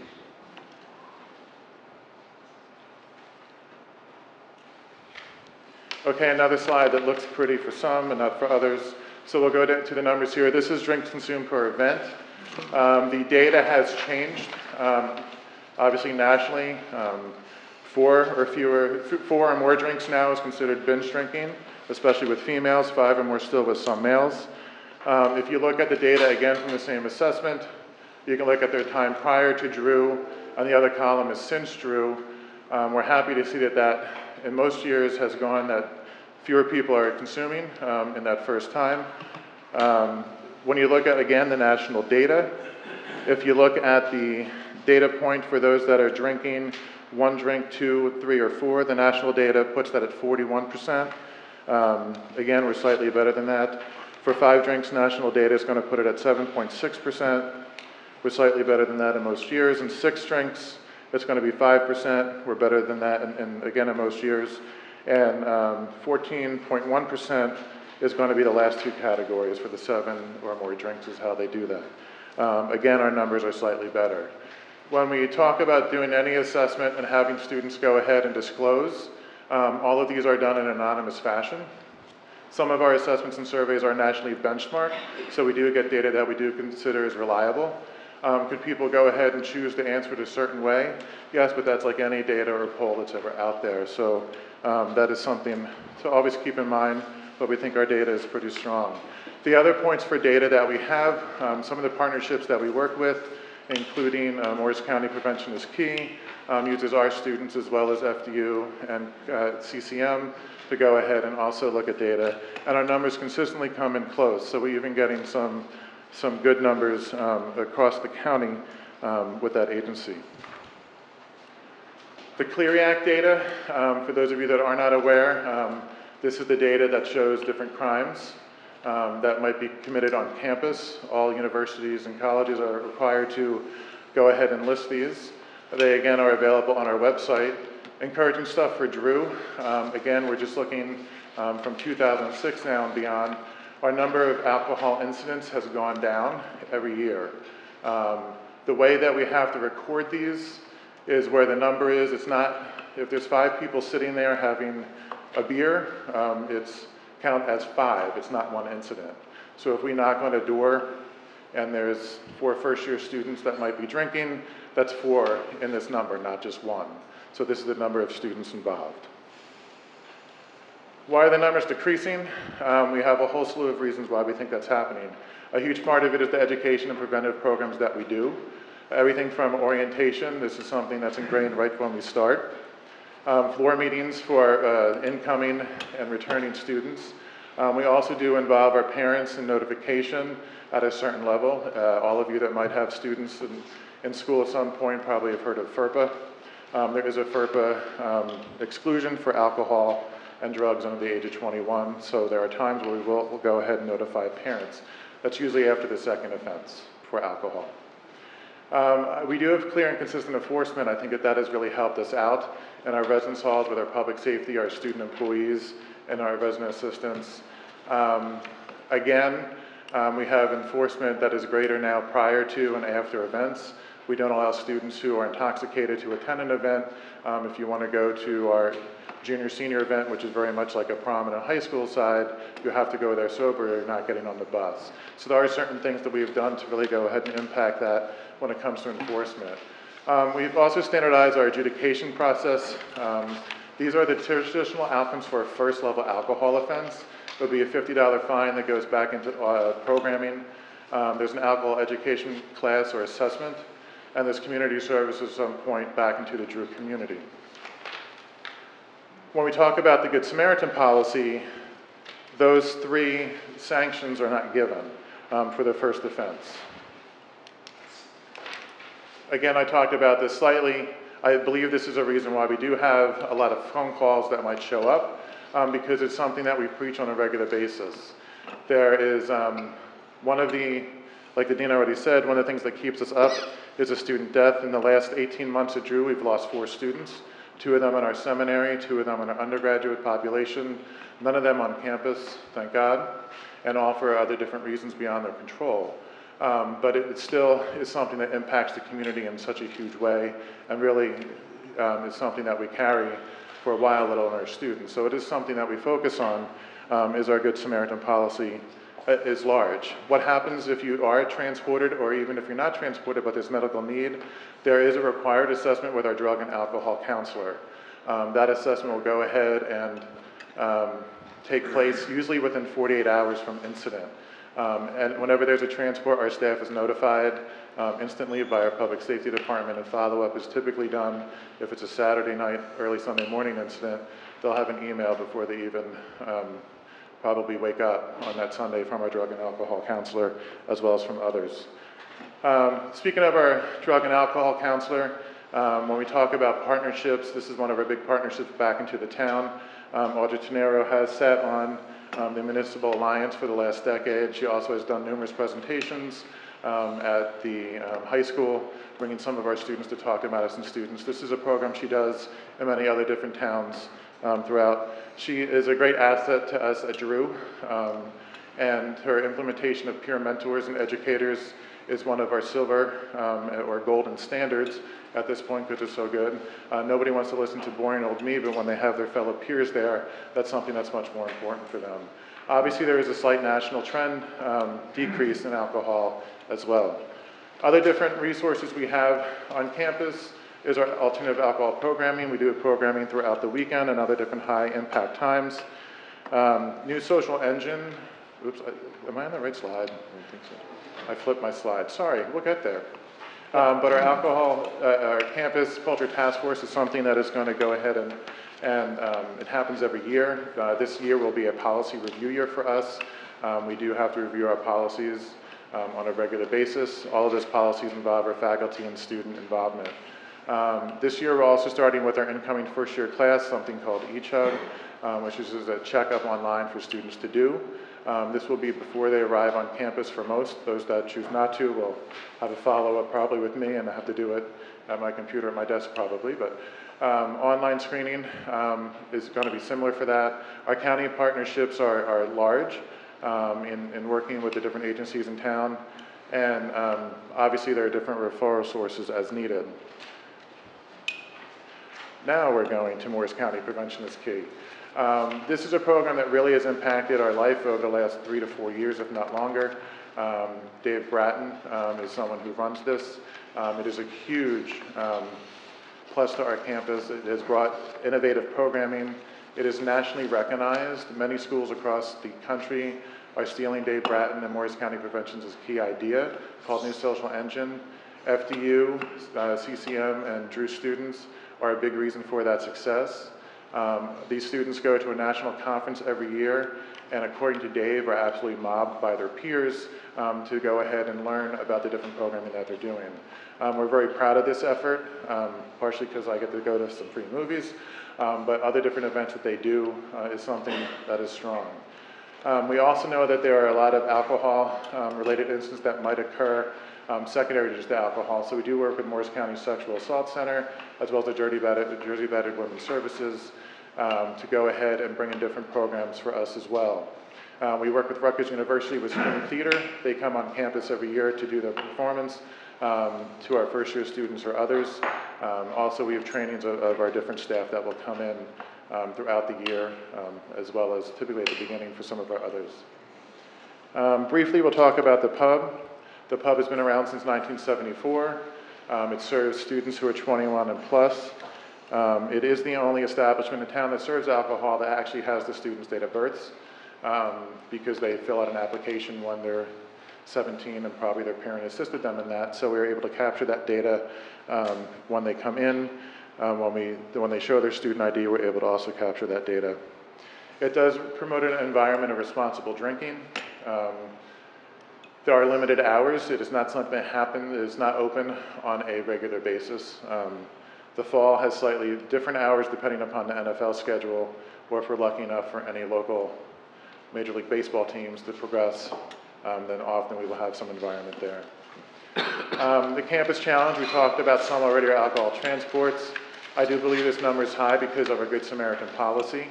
Okay, another slide that looks pretty for some and not for others. So we'll go to the numbers here. This is drinks consumed per event. The data has changed, obviously nationally. 4 or more drinks now is considered binge drinking, especially with females, 5 or more still with some males. If you look at the data again from the same assessment, you can look at their time prior to Drew. On the other column is since Drew. We're happy to see that in most years has gone that fewer people are consuming in that first time. When you look at, again, the national data, if you look at the data point for those that are drinking 1 drink, 2, 3, or 4, the national data puts that at 41%. Again, we're slightly better than that. For 5 drinks, national data is going to put it at 7.6%. We're slightly better than that in most years. And 6 drinks, it's going to be 5%. We're better than that, again, in most years. And 14.1% is going to be the last 2 categories for the 7 or more drinks is how they do that. Again, our numbers are slightly better. When we talk about doing any assessment and having students go ahead and disclose, all of these are done in an anonymous fashion. Some of our assessments and surveys are nationally benchmarked, so we do get data that we do consider as reliable. Could people go ahead and choose to answer it a certain way? Yes, but that's like any data or poll that's ever out there. So that is something to always keep in mind, but we think our data is pretty strong. The other points for data that we have, some of the partnerships that we work with, including Morris County Prevention is Key, uses our students as well as FDU and CCM to go ahead and also look at data. And our numbers consistently come in close, so we're even getting some good numbers across the county with that agency. The Clery Act data, for those of you that are not aware, this is the data that shows different crimes that might be committed on campus. All universities and colleges are required to go ahead and list these. They, again, are available on our website. Encouraging stuff for Drew. Again, we're just looking from 2006 now and beyond. Our number of alcohol incidents has gone down every year. The way that we have to record these is where the number is. It's not, if there's 5 people sitting there having a beer, it's count as 5. It's not 1 incident. So if we knock on a door and there's 4 first-year students that might be drinking, that's 4 in this number, not just 1. So this is the number of students involved. Why are the numbers decreasing? We have a whole slew of reasons why we think that's happening. A huge part of it is the education and preventive programs that we do. Everything from orientation, this is something that's ingrained right when we start. Floor meetings for incoming and returning students. We also do involve our parents in notification at a certain level. All of you that might have students in school at some point probably have heard of FERPA. There is a FERPA exclusion for alcohol and drugs under the age of 21, so there are times where we'll go ahead and notify parents. That's usually after the 2nd offense for alcohol. We do have clear and consistent enforcement. I think that has really helped us out in our residence halls with our public safety, our student employees, and our resident assistants. Again, we have enforcement that is greater now prior to and after events. We don't allow students who are intoxicated to attend an event. If you want to go to our junior-senior event, which is very much like a prom in a high school side, you have to go there sober or you're not getting on the bus. So there are certain things that we've done to really go ahead and impact that when it comes to enforcement. We've also standardized our adjudication process. These are the traditional outcomes for a first-level alcohol offense. It would be a $50 fine that goes back into programming. There's an alcohol education class or assessment, and there's community service at some point back into the Drew community. When we talk about the Good Samaritan policy, those 3 sanctions are not given for the first offense. Again, I talked about this slightly. I believe this is a reason why we do have a lot of phone calls that might show up, because it's something that we preach on a regular basis. There is one of the, like the dean already said, one of the things that keeps us up is a student death. In the last 18 months at Drew, we've lost 4 students. 2 of them in our seminary, 2 of them in our undergraduate population, none of them on campus, thank God, and all for other different reasons beyond their control. but it still is something that impacts the community in such a huge way, and really is something that we carry for a while, let alone our students. So it is something that we focus on, is our Good Samaritan policy is large. What happens if you are transported, or even if you're not transported but there's medical need? There is a required assessment with our drug and alcohol counselor. That assessment will go ahead and take place usually within 48 hours from incident. And whenever there's a transport, our staff is notified instantly by our public safety department, and follow-up is typically done. If it's a Saturday night, early Sunday morning incident, they'll have an email before they even probably wake up on that Sunday from our drug and alcohol counselor, as well as from others. Speaking of our drug and alcohol counselor, when we talk about partnerships, this is one of our big partnerships back into the town. Audrey Tenero has sat on the Municipal Alliance for the last decade. She also has done numerous presentations at the high school, bringing some of our students to talk to Madison students. This is a program she does in many other different towns throughout. She is a great asset to us at Drew, and her implementation of peer mentors and educators is one of our silver or golden standards at this point, because it's so good. Nobody wants to listen to boring old me, but when they have their fellow peers there, that's something that's much more important for them. Obviously, there is a slight national trend decrease in alcohol as well. Other different resources we have on campus is our alternative alcohol programming. We do programming throughout the weekend and other different high impact times. New social engine. Oops, am I on the right slide? I don't think so. I flipped my slide. Sorry, we'll get there. But our campus culture task force is something that is going to go ahead and it happens every year. This year will be a policy review year for us. We do have to review our policies on a regular basis. All of those policies involve our faculty and student involvement. This year we're also starting with our incoming first year class, something called eChug, which is a checkup online for students to do. This will be before they arrive on campus for most. Those that choose not to will have a follow-up probably with me, and I have to do it at my computer at my desk probably. But online screening is going to be similar for that. Our county partnerships are large in working with the different agencies in town, and obviously there are different referral sources as needed. Now we're going to Morris County Prevention is Key. This is a program that really has impacted our life over the last 3 to 4 years, if not longer. Dave Bratton is someone who runs this. It is a huge plus to our campus. It has brought innovative programming. It is nationally recognized. Many schools across the country are stealing Dave Bratton and Morris County Prevention's key idea called New Social Engine. FDU, CCM, and Drew students are a big reason for that success. These students go to a national conference every year, and according to Dave, are absolutely mobbed by their peers to go ahead and learn about the different programming that they're doing. We're very proud of this effort, partially because I get to go to some free movies, but other different events that they do is something that is strong. We also know that there are a lot of alcohol-related incidents that might occur secondary to just alcohol. So we do work with Morris County Sexual Assault Center, as well as the Jersey Battered Women's Services, to go ahead and bring in different programs for us as well. We work with Rutgers University with Screen Theater. They come on campus every year to do their performance to our first year students or others. Also, we have trainings of our different staff that will come in throughout the year, as well as typically at the beginning for some of our others. Briefly, we'll talk about the pub. The pub has been around since 1974. It serves students who are 21 and plus. It is the only establishment in town that serves alcohol that actually has the students' date of births, because they fill out an application when they're 17 and probably their parent assisted them in that. So we were able to capture that data when they come in. When they show their student ID, we're able to also capture that data. It does promote an environment of responsible drinking. There are limited hours. It is not something that happens. It is not open on a regular basis. The fall has slightly different hours depending upon the NFL schedule, or if we're lucky enough for any local Major League Baseball teams to progress, then often we will have some environment there. The campus challenge, we talked about some already, our alcohol transports. I do believe this number is high because of our Good Samaritan policy.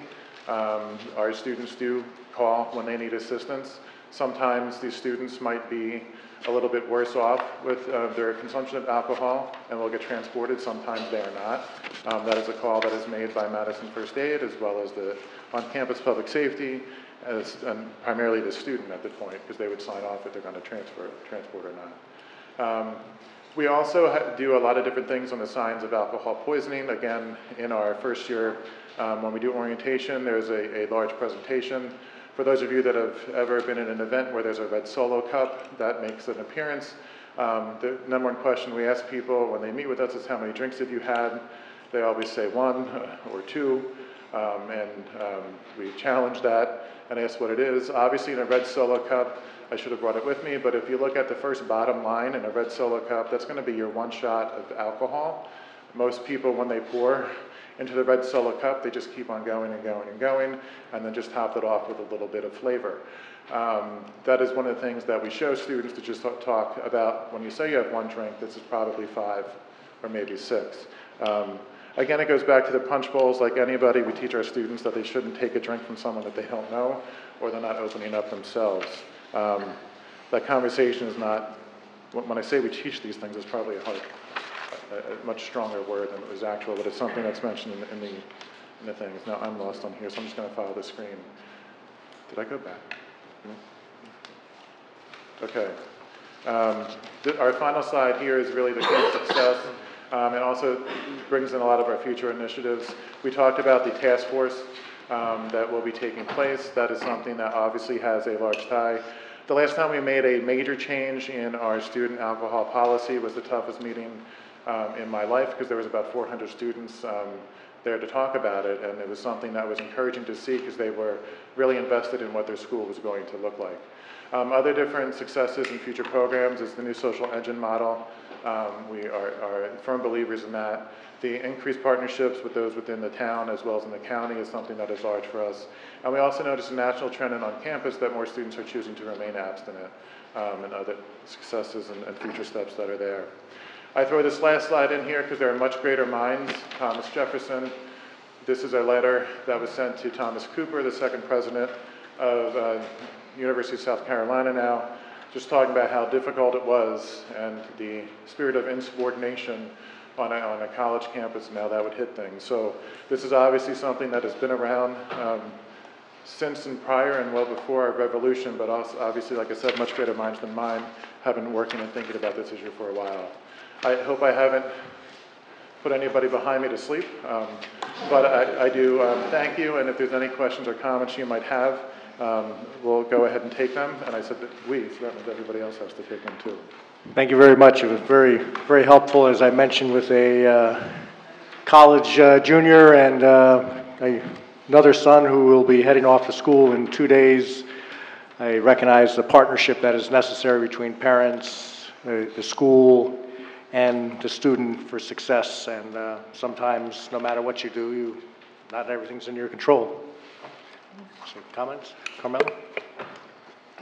Our students do call when they need assistance. Sometimes these students might be a little bit worse off with their consumption of alcohol and will get transported. Sometimes they are not. That is a call that is made by Madison First Aid as well as the on-campus public safety, and primarily the student at the point, because they would sign off if they're going to transport or not. We also do a lot of different things on the signs of alcohol poisoning. Again, in our first year, when we do orientation, there's a large presentation. For those of you that have ever been in an event where there's a red Solo cup, that makes an appearance. The number one question we ask people when they meet with us is, how many drinks have you had? They always say 1 or 2, and we challenge that and ask what it is. Obviously, in a red Solo cup, I should have brought it with me, but if you look at the first bottom line in a red Solo cup, that's going to be your 1 shot of alcohol. Most people, when they pour into the red Solo cup, they just keep on going and going and going, and then just top it off with a little bit of flavor. That is one of the things that we show students to just talk about. When you say you have 1 drink, this is probably 5 or maybe 6. Again, it goes back to the punch bowls. Like anybody, we teach our students that they shouldn't take a drink from someone that they don't know, or they're not opening up themselves. That conversation is not, when I say we teach these things, it's probably a much stronger word than it was actual, but it's something that's mentioned in the things. Now I'm lost on here, so I'm just going to follow the screen. Did I go back? Okay. Our final slide here is really the key to success. It also brings in a lot of our future initiatives. We talked about the task force that will be taking place. That is something that obviously has a large tie. The last time we made a major change in our student alcohol policy was the toughest meeting in my life, because there was about 400 students there to talk about it, and it was something that was encouraging to see because they were really invested in what their school was going to look like. Other different successes in future programs is the new social engine model. We are firm believers in that. The increased partnerships with those within the town as well as in the county is something that is large for us. And we also notice a national trend on campus that more students are choosing to remain abstinent, and other successes and future steps that are there. I throw this last slide in here because there are much greater minds. Thomas Jefferson, this is a letter that was sent to Thomas Cooper, the 2nd president of University of South Carolina now, just talking about how difficult it was and the spirit of insubordination on a college campus and how that would hit things. So this is obviously something that has been around since and prior and well before our revolution, but also obviously, like I said, much greater minds than mine have been working and thinking about this issue for a while. I hope I haven't put anybody behind me to sleep, but I do thank you, and if there's any questions or comments you might have, we'll go ahead and take them. And I said that so that means everybody else has to take them too. Thank you very much. It was very, very helpful, as I mentioned, with a college junior and another son who will be heading off to school in 2 days. I recognize the partnership that is necessary between parents, the school, and the student for success. And sometimes, no matter what you do, not everything's in your control. So, comments? Carmela?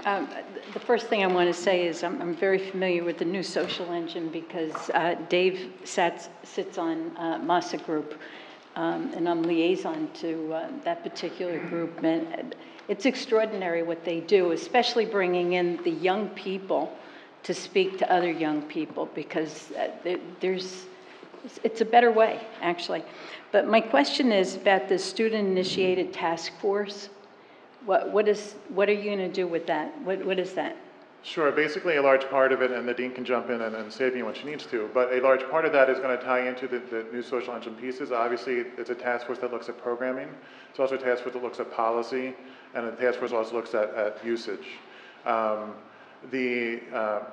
The first thing I want to say is I'm very familiar with the new social engine because Dave sits on MASA group, and I'm liaison to that particular group. And it's extraordinary what they do, especially bringing in the young people to speak to other young people, because it's a better way, actually. But my question is about the student-initiated task force. What are you going to do with that? What is that? Sure. Basically, a large part of it, and the dean can jump in and save me when she needs to, but a large part of that is going to tie into the new social engine pieces. Obviously, it's a task force that looks at programming. It's also a task force that looks at policy, and a task force also looks at usage. The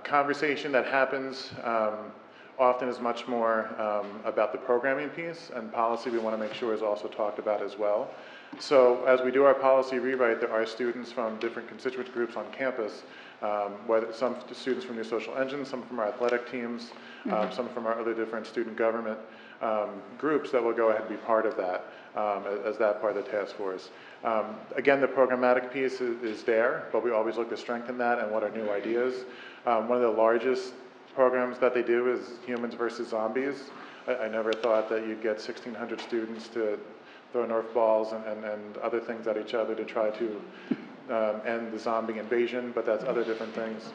conversation that happens often is much more about the programming piece, and policy we want to make sure is also talked about as well. So as we do our policy rewrite, there are students from different constituent groups on campus, whether some students from New Social Engine, some from our athletic teams, some from our other different student government groups that will go ahead and be part of that as that part of the task force. Again, the programmatic piece is there, but we always look to strengthen that and what are new ideas. One of the largest programs that they do is Humans versus Zombies. I never thought that you'd get 1,600 students to throw Nerf balls and other things at each other to try to end the zombie invasion, but that's other different things.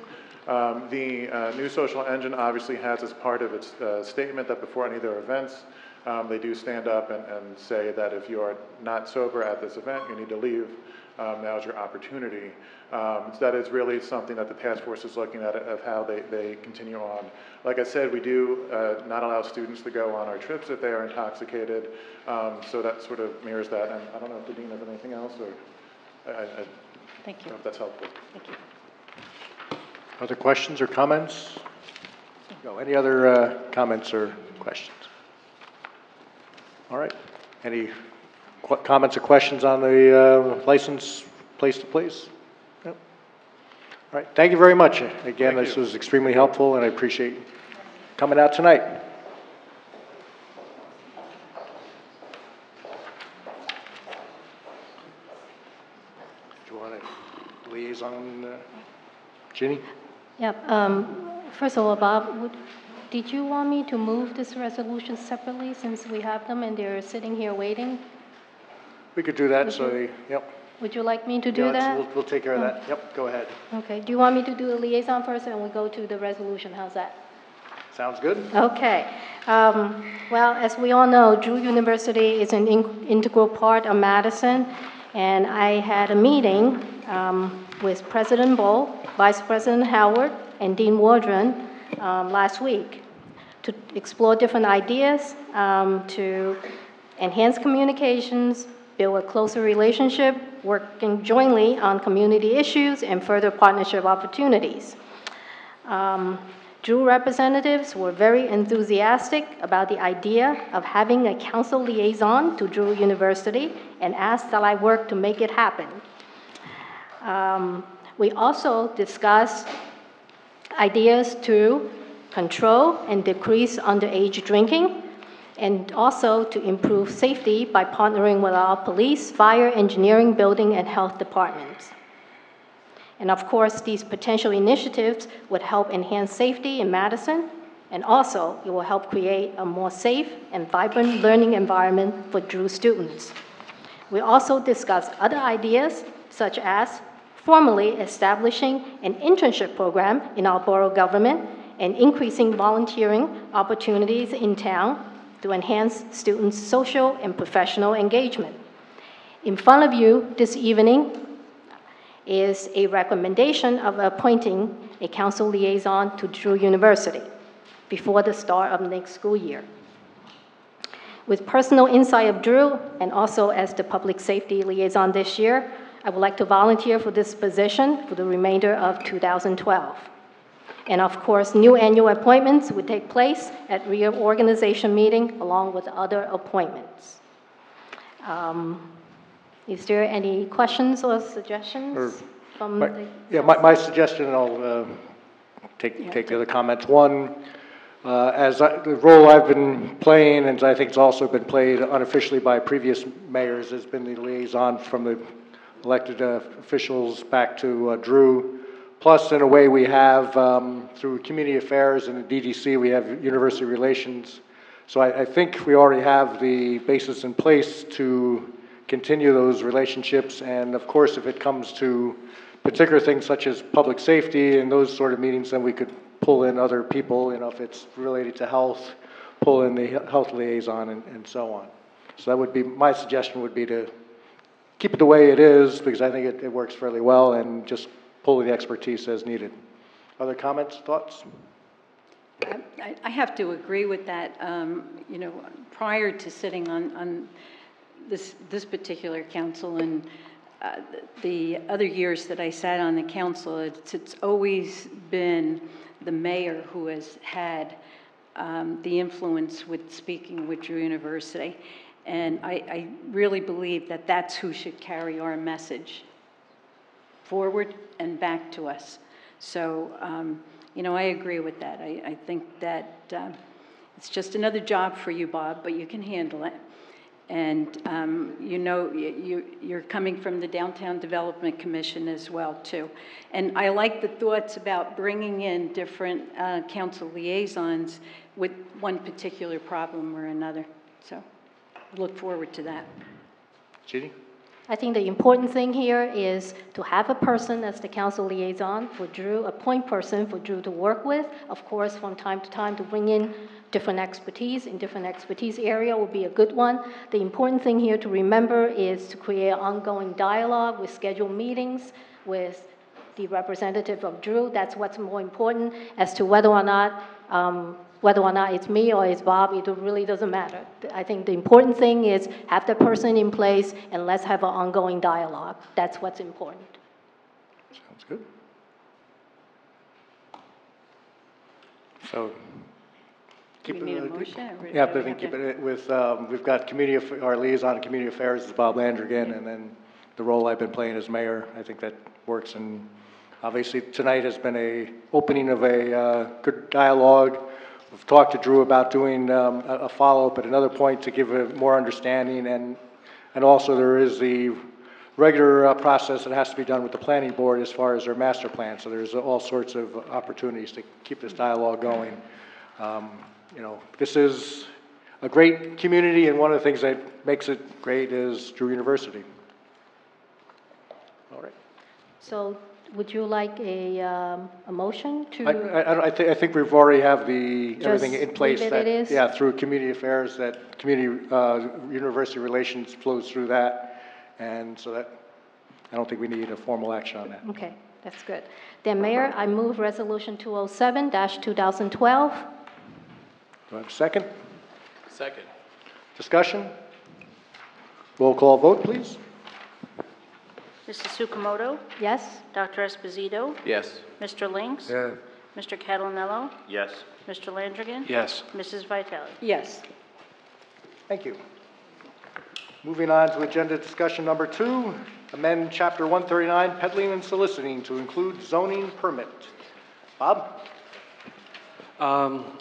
The new social engine obviously has as part of its statement that before any of their events, they do stand up and say that if you are not sober at this event, you need to leave. Now's your opportunity. So that is really something that the task force is looking at of how they continue on. Like I said, we do not allow students to go on our trips if they are intoxicated. So that sort of mirrors that. And I don't know if the dean has anything else, or Thank you. I hope that's helpful. Thank you. Other questions or comments? No, any other comments or questions? All right. Any comments or questions on the license place to place? No? All right. Thank you very much. Again, this was extremely helpful, and I appreciate you coming out tonight. Do you want a liaison, Ginny? Yeah, first of all, Bob, did you want me to move this resolution separately since we have them and they're sitting here waiting? We could do that, so they, yep. Would you like me to do Yeah, that? we'll take care of that. Yep, go ahead. Okay, do you want me to do the liaison first and we go to the resolution? How's that? Sounds good. Okay. Well, as we all know, Drew University is an integral part of Madison, and I had a meeting with President Bull, Vice President Howard, and Dean Wardren last week to explore different ideas to enhance communications, build a closer relationship, working jointly on community issues, and further partnership opportunities. Drew representatives were very enthusiastic about the idea of having a council liaison to Drew University and asked that I work to make it happen. We also discussed ideas to control and decrease underage drinking, and also to improve safety by partnering with our police, fire, engineering, building, and health departments. And of course, these potential initiatives would help enhance safety in Madison, and also it will help create a more safe and vibrant learning environment for Drew students. We also discussed other ideas, such as formally establishing an internship program in our borough government and increasing volunteering opportunities in town to enhance students' social and professional engagement. In front of you this evening is a recommendation of appointing a council liaison to Drew University before the start of next school year. With personal insight of Drew and also as the public safety liaison this year, I would like to volunteer for this position for the remainder of 2012. And of course, new annual appointments would take place at reorganization meeting along with other appointments. Is there any questions or suggestions from the... Yeah, my suggestion, and I'll take the other comments. One, the role I've been playing, and I think it's also been played unofficially by previous mayors, has been the liaison from the elected officials back to Drew. Plus, in a way, we have, through community affairs and the DDC, we have university relations. So I think we already have the basis in place to continue those relationships. And of course, if it comes to particular things such as public safety and those sort of meetings, then we could pull in other people, if it's related to health, pull in the health liaison and so on. So that would be, my suggestion would be to keep it the way it is, because I think it works fairly well, and just pull the expertise as needed. Other comments, thoughts? I have to agree with that. Prior to sitting on this particular council and the other years that I sat on the council, it's always been the mayor who has had the influence with speaking with Drew University. And I really believe that that's who should carry our message forward and back to us. So, I agree with that. I think that it's just another job for you, Bob, but you can handle it. And, you're coming from the Downtown Development Commission as well, too. And I like the thoughts about bringing in different council liaisons with one particular problem or another. So, look forward to that. Judy? I think the important thing here is to have a person as the council liaison for Drew, a point person for Drew to work with. Of course, from time to time to bring in different expertise in different expertise area would be a good one. The important thing here to remember is to create ongoing dialogue with scheduled meetings with the representative of Drew. That's what's more important. As to whether or not it's me or it's Bob, it really doesn't matter. I think the important thing is have the person in place and let's have an ongoing dialogue. That's what's important. Sounds good. So, Do we need a motion? Or yeah, do but we I think have keep to- it with, we've got our liaison in community affairs is Bob Landrigan, and then the role I've been playing as mayor. I think that works, and obviously tonight has been a opening of a good dialogue. We've talked to Drew about doing a follow-up at another point to give a more understanding, and also there is the regular process that has to be done with the planning board as far as their master plan. So there's all sorts of opportunities to keep this dialogue going. You know, this is a great community, and one of the things that makes it great is Drew University. All right. So would you like a motion to? I think we've already have everything in place. Leave it is? Yeah, through community affairs, that community, university relations flows through that. And so that, I don't think we need a formal action on that. Okay, that's good. Then Mayor, I move resolution 207-2012. Do I have a second? Second. Discussion? Roll call vote, please. Mrs. Sukamoto? Yes? Dr. Esposito? Yes. Mr. Lynx? Yes. Mr. Catalonello? Yes. Mr. Landrigan? Yes. Mrs. Vitale? Yes. Thank you. Moving on to agenda discussion number 2, amend Chapter 139, peddling and soliciting to include zoning permit. Bob?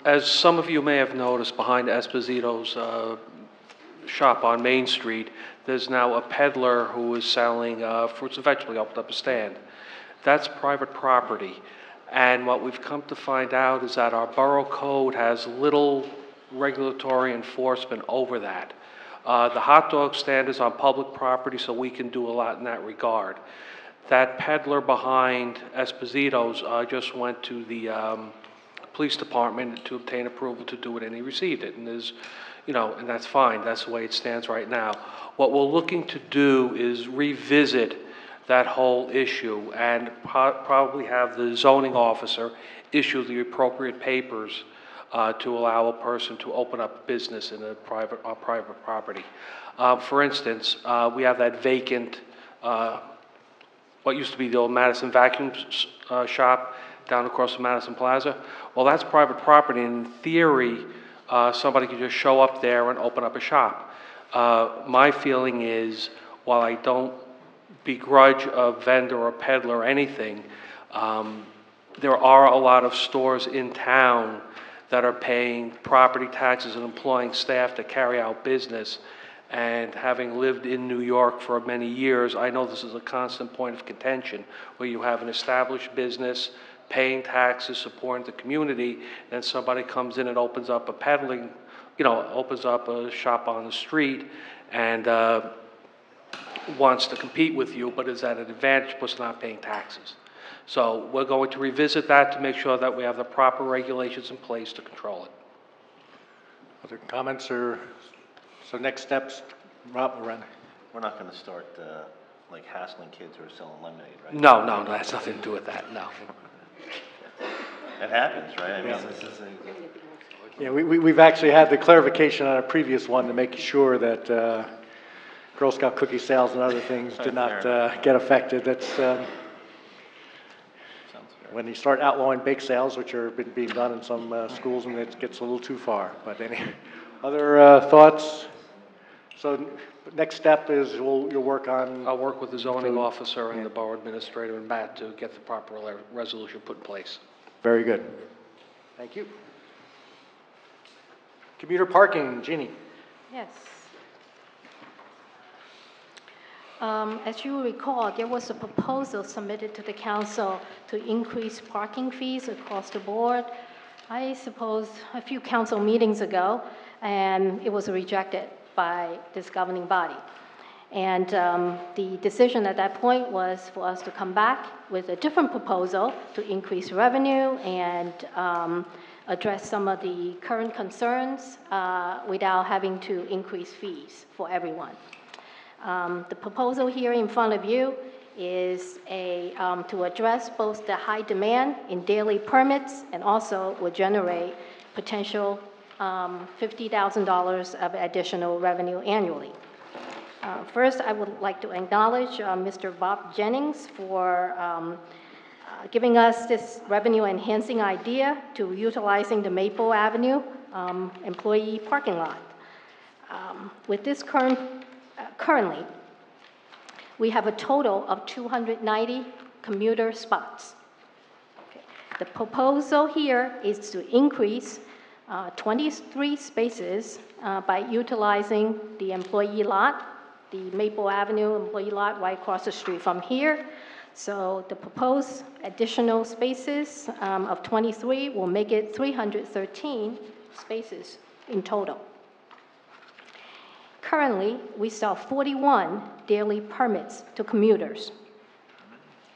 As some of you may have noticed, behind Esposito's shop on Main Street, there's now a peddler who is selling fruits and vegetables. He opened up a stand. That's private property. And what we've come to find out is that our borough code has little regulatory enforcement over that. The hot dog stand is on public property, so we can do a lot in that regard. That peddler behind Esposito's just went to the police department to obtain approval to do it, and he received it. And there's, you know, and that's fine. That's the way it stands right now. What we're looking to do is revisit that whole issue and probably have the zoning officer issue the appropriate papers to allow a person to open up business in a private property. For instance, we have that vacant, what used to be the old Madison vacuum shop down across from Madison Plaza. Well, that's private property, and in theory, somebody could just show up there and open up a shop. My feeling is, while I don't begrudge a vendor or peddler or anything, there are a lot of stores in town that are paying property taxes and employing staff to carry out business. And having lived in New York for many years, I know this is a constant point of contention, where you have an established business, paying taxes, supporting the community, and somebody comes in and opens up a peddling, opens up a shop on the street and wants to compete with you, but is at an advantage because not paying taxes. So we're going to revisit that to make sure that we have the proper regulations in place to control it. Other comments or, so next steps, Rob or Ren? We're not going to start like hassling kids who are selling lemonade, right? No, that has nothing to do with that, no. It happens, right? I mean, Yeah. this is Yeah, we've actually had the clarification on a previous one to make sure that Girl Scout cookie sales and other things did not get affected. That's when you start outlawing bake sales, which are being done in some schools, and it gets a little too far. But any other thoughts? So next step is you'll work on. I'll work with the zoning officer and the borough administrator and Matt to get the proper resolution put in place. Very good. Thank you. Commuter parking, Jeannie. Yes. As you recall, there was a proposal submitted to the council to increase parking fees across the board, I suppose a few council meetings ago, and it was rejected by this governing body. And the decision at that point was for us to come back with a different proposal to increase revenue and address some of the current concerns without having to increase fees for everyone. The proposal here in front of you is to address both the high demand in daily permits and also will generate potential $50,000 of additional revenue annually. First, I would like to acknowledge Mr. Bob Jennings for giving us this revenue-enhancing idea to utilizing the Maple Avenue employee parking lot. With this currently, we have a total of 290 commuter spots. Okay. The proposal here is to increase 23 spaces by utilizing the employee lot, the Maple Avenue employee lot right across the street from here. So the proposed additional spaces of 23 will make it 313 spaces in total. Currently, we sell 41 daily permits to commuters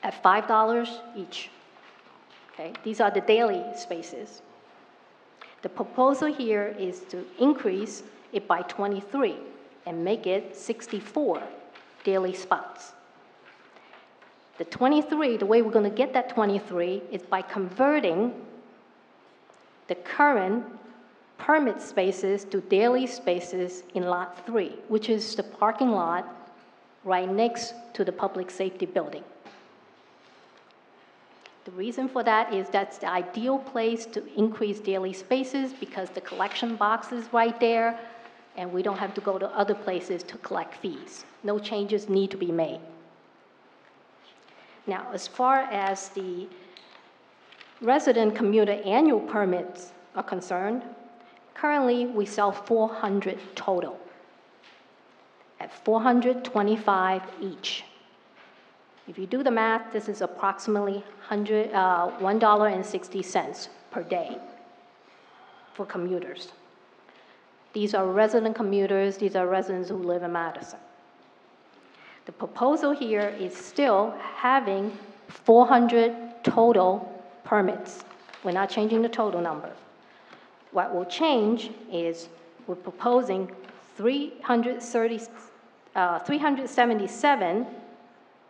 at $5 each. Okay, these are the daily spaces. The proposal here is to increase it by 23 and make it 64 daily spots. The 23, the way we're going to get that 23 is by converting the current permit spaces to daily spaces in Lot 3, which is the parking lot right next to the public safety building. The reason for that is that's the ideal place to increase daily spaces because the collection box is right there and we don't have to go to other places to collect fees. No changes need to be made. Now, as far as the resident commuter annual permits are concerned, currently we sell 400 total at $425 each. If you do the math, this is approximately $1.60 per day for commuters. These are resident commuters, these are residents who live in Madison. The proposal here is still having 400 total permits. We're not changing the total number. What will change is we're proposing 377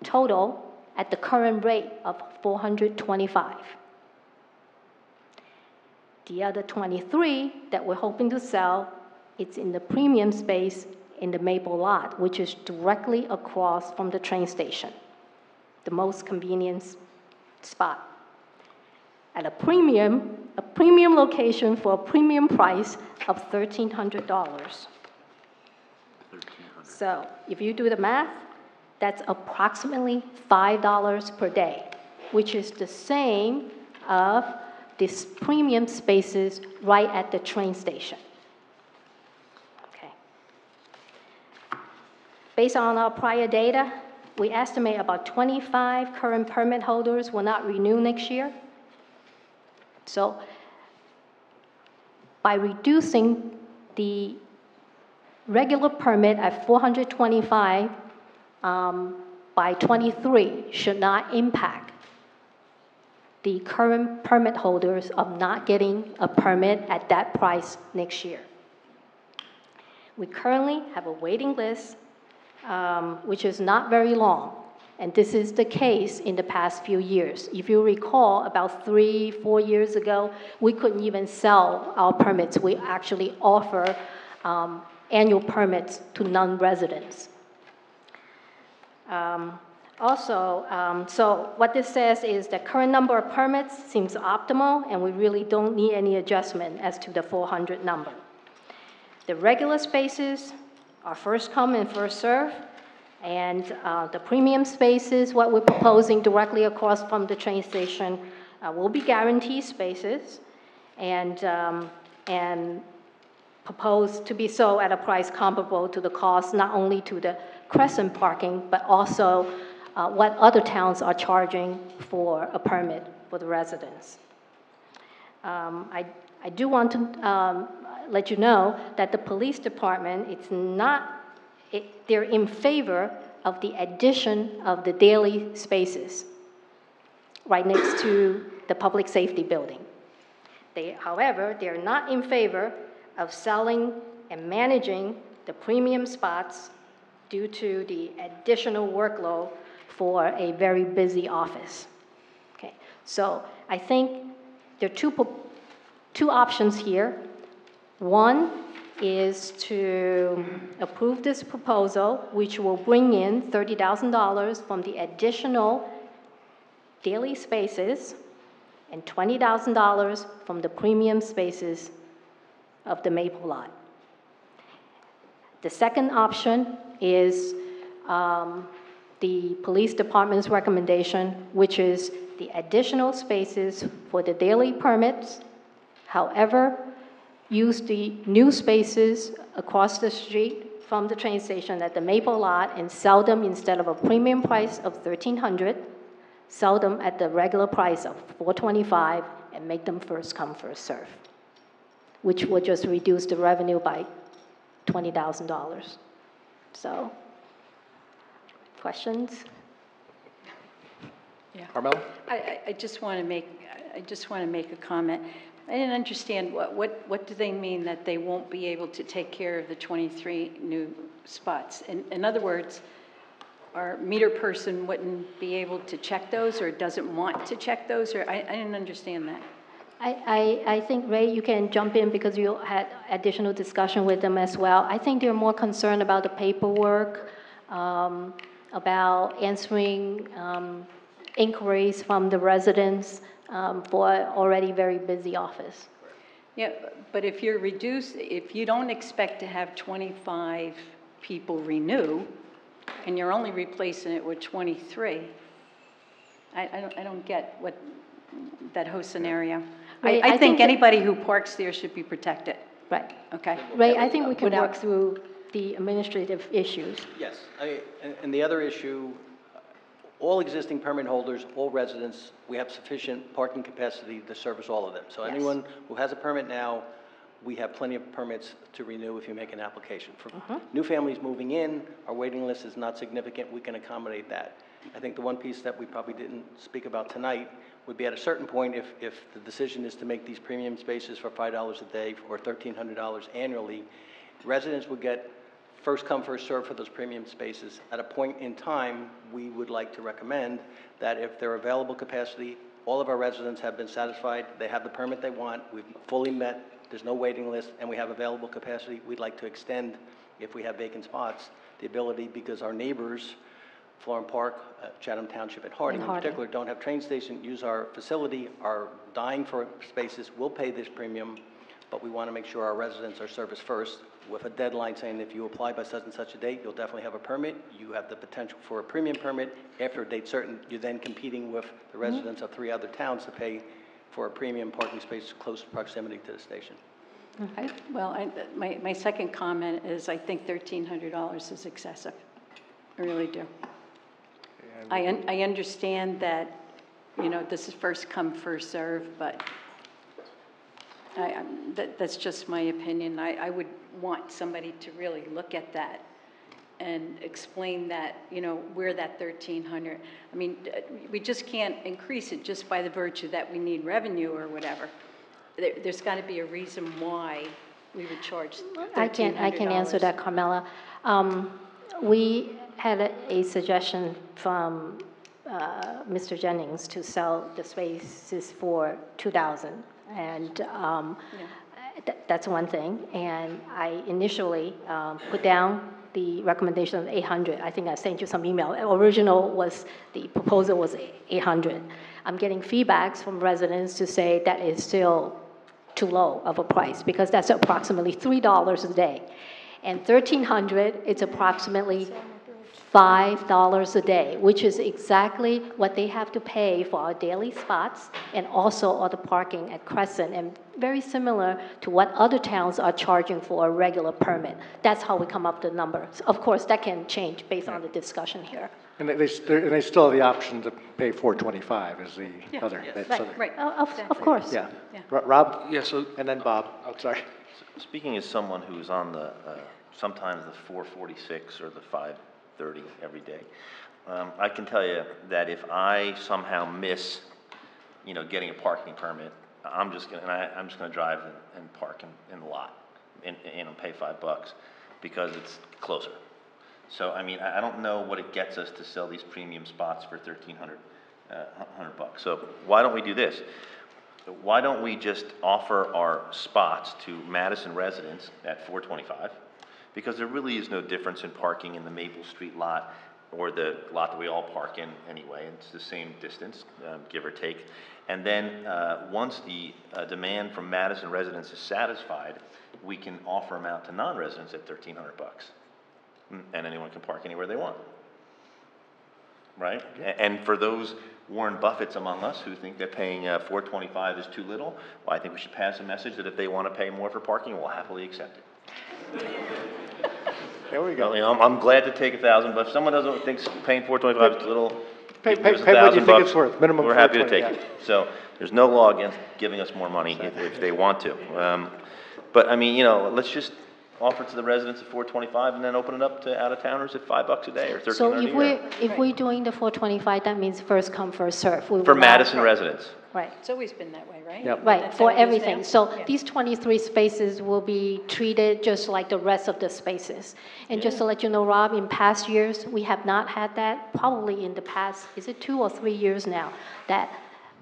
total at the current rate of 425. The other 23 that we're hoping to sell, it's in the premium space in the Maple lot, which is directly across from the train station, the most convenient spot. At a premium location for a premium price of $1,300. So if you do the math, that's approximately $5 per day, which is the same of these premium spaces right at the train station. Okay. Based on our prior data, we estimate about 25 current permit holders will not renew next year. So by reducing the regular permit at 425 by 23 should not impact the current permit holders of not getting a permit at that price next year. We currently have a waiting list, which is not very long. And this is the case in the past few years. If you recall, about 3-4 years ago, we couldn't even sell our permits. We actually offer annual permits to non-residents. So what this says is the current number of permits seems optimal, and we really don't need any adjustment as to the 400 number. The regular spaces are first come and first serve. And the premium spaces, what we're proposing directly across from the train station, will be guaranteed spaces and proposed to be sold at a price comparable to the cost not only to the Crescent parking, but also what other towns are charging for a permit for the residents. I do want to let you know that the police department, they're in favor of the addition of the daily spaces right next to the public safety building. However, they're not in favor of selling and managing the premium spots due to the additional workload for a very busy office. Okay, so I think there are two options here. One is to approve this proposal, which will bring in $30,000 from the additional daily spaces and $20,000 from the premium spaces of the Maple lot. The second option is the police department's recommendation, which is the additional spaces for the daily permits. However, use the new spaces across the street from the train station at the Maple lot and sell them instead of a premium price of $1,300, sell them at the regular price of $425 and make them first come, first serve, which will just reduce the revenue by $20,000. So, questions? Yeah. Carmel? I just want to make a comment. I didn't understand what do they mean that they won't be able to take care of the 23 new spots? In other words, our meter person wouldn't be able to check those or doesn't want to check those, or I didn't understand that. I think, Ray, you can jump in because you had additional discussion with them as well. I think they're more concerned about the paperwork, about answering inquiries from the residents for an already very busy office. Yeah, but if you don't expect to have 25 people renew, and you're only replacing it with 23, I don't get what that whole scenario. Ray, I think anybody who parks there should be protected. Right. Okay. Ray, I think we can work through the administrative issues. Yes, and the other issue, all existing permit holders, all residents, we have sufficient parking capacity to service all of them. So Yes. anyone who has a permit now, we have plenty of permits to renew if you make an application. For new families moving in, our waiting list is not significant, we can accommodate that. I think the one piece that we probably didn't speak about tonight would be at a certain point, if the decision is to make these premium spaces for $5 a day or $1,300 annually, residents would get first come, first serve for those premium spaces. At a point in time, we would like to recommend that if they're available capacity, all of our residents have been satisfied, they have the permit they want, we've fully met, there's no waiting list, and we have available capacity, we'd like to extend, if we have vacant spots, the ability, because our neighbors, Florham Park, Chatham Township, and Harding in particular, don't have train station, use our facility, are dying for spaces, we'll pay this premium, but we want to make sure our residents are serviced first, with a deadline saying if you apply by such and such a date, you'll definitely have a permit. You have the potential for a premium permit. After a date certain, you're then competing with the residents of 3 other towns to pay for a premium parking space close proximity to the station. My second comment is I think $1,300 is excessive. I really do. I understand that, this is first come, first serve, but that's just my opinion. I would want somebody to really look at that and explain that, where that 1,300. I mean, we just can't increase it just by the virtue that we need revenue or whatever. There's got to be a reason why we would charge $1,300. I can answer that, Carmela. We had a suggestion from Mr. Jennings to sell the spaces for $2,000. And that's one thing. And I initially put down the recommendation of 800. I think I sent you some email. The proposal was 800. I'm getting feedbacks from residents to say that is still too low of a price because that's approximately $3 a day. And 1,300, it's approximately $5 a day, which is exactly what they have to pay for our daily spots and also all the parking at Crescent, and very similar to what other towns are charging for a regular permit. That's how we come up with the numbers. Of course, that can change based on the discussion here. And they still have the option to pay $425 as the other. Right. Of course. Yeah. Rob? Yeah, so, and then Bob. Oh, sorry. Speaking as someone who's on the sometimes the 4:46 or the 5:30 every day. I can tell you that if I somehow miss, getting a parking permit, I'm just gonna drive and park in the lot and pay $5 because it's closer. So, I mean, I don't know what it gets us to sell these premium spots for $1,300 bucks. So why don't we do this? Why don't we just offer our spots to Madison residents at $4.25? Because there really is no difference in parking in the Maple Street lot or the lot that we all park in anyway. It's the same distance, give or take. And then once the demand from Madison residents is satisfied, we can offer them out to non-residents at $1,300 bucks. And anyone can park anywhere they want. Right? And for those Warren Buffetts among us who think that paying $4.25 is too little, well, I think we should pass a message that if they want to pay more for parking, we'll happily accept it. There we go. I'm glad to take $1,000, but if someone doesn't think paying $4.25 is too little, pay give us what you think $1,000 it's worth. Minimum we're happy to $4.20, take it. So there's no law against giving us more money if they want to. But I mean, let's just offer it to the residents at $4.25 and then open it up to out-of-towners at $5 a day or $1,300 So a year. if we're doing the 425, that means first come, first serve. For Madison residents. Right. It's always been that way, right? Yep. Right, That's for how it is everything. now? So Yeah. these 23 spaces will be treated just like the rest of the spaces. And just to let you know, Rob, in past years, we have not had that, probably in the past, is it 2 or 3 years now, that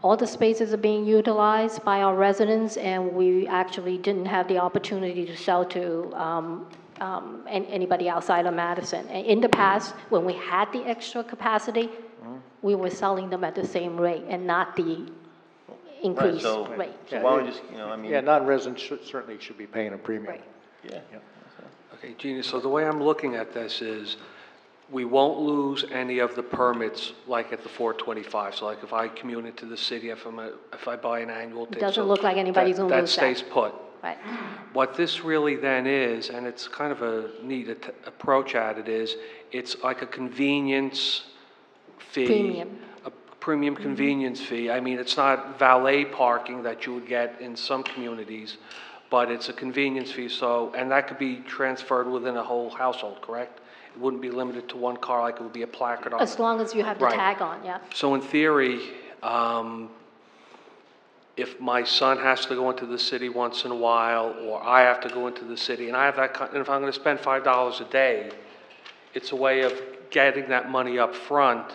all the spaces are being utilized by our residents, and we actually didn't have the opportunity to sell to anybody outside of Madison. And in the past, when we had the extra capacity, we were selling them at the same rate and not the increased rate. So why don't we just, Yeah, non-residents certainly should be paying a premium. Right. Yeah. Okay, Gina, so the way I'm looking at this is, we won't lose any of the permits like at the 425. So like if I commute into the city, if I buy an annual ticket. Doesn't look like anybody's gonna lose that. That stays put. Right. What this really then is, and it's kind of a neat approach at it, is it's like a convenience fee. Premium. A premium convenience fee. I mean, it's not valet parking that you would get in some communities, but it's a convenience fee. So, and that could be transferred within a whole household, correct? It wouldn't be limited to one car, like it would be a placard on it. As long as you have the Right. tag on, yeah. So in theory, if my son has to go into the city once in a while, or I have to go into the city, and I have that, and if I'm going to spend $5 a day, it's a way of getting that money up front.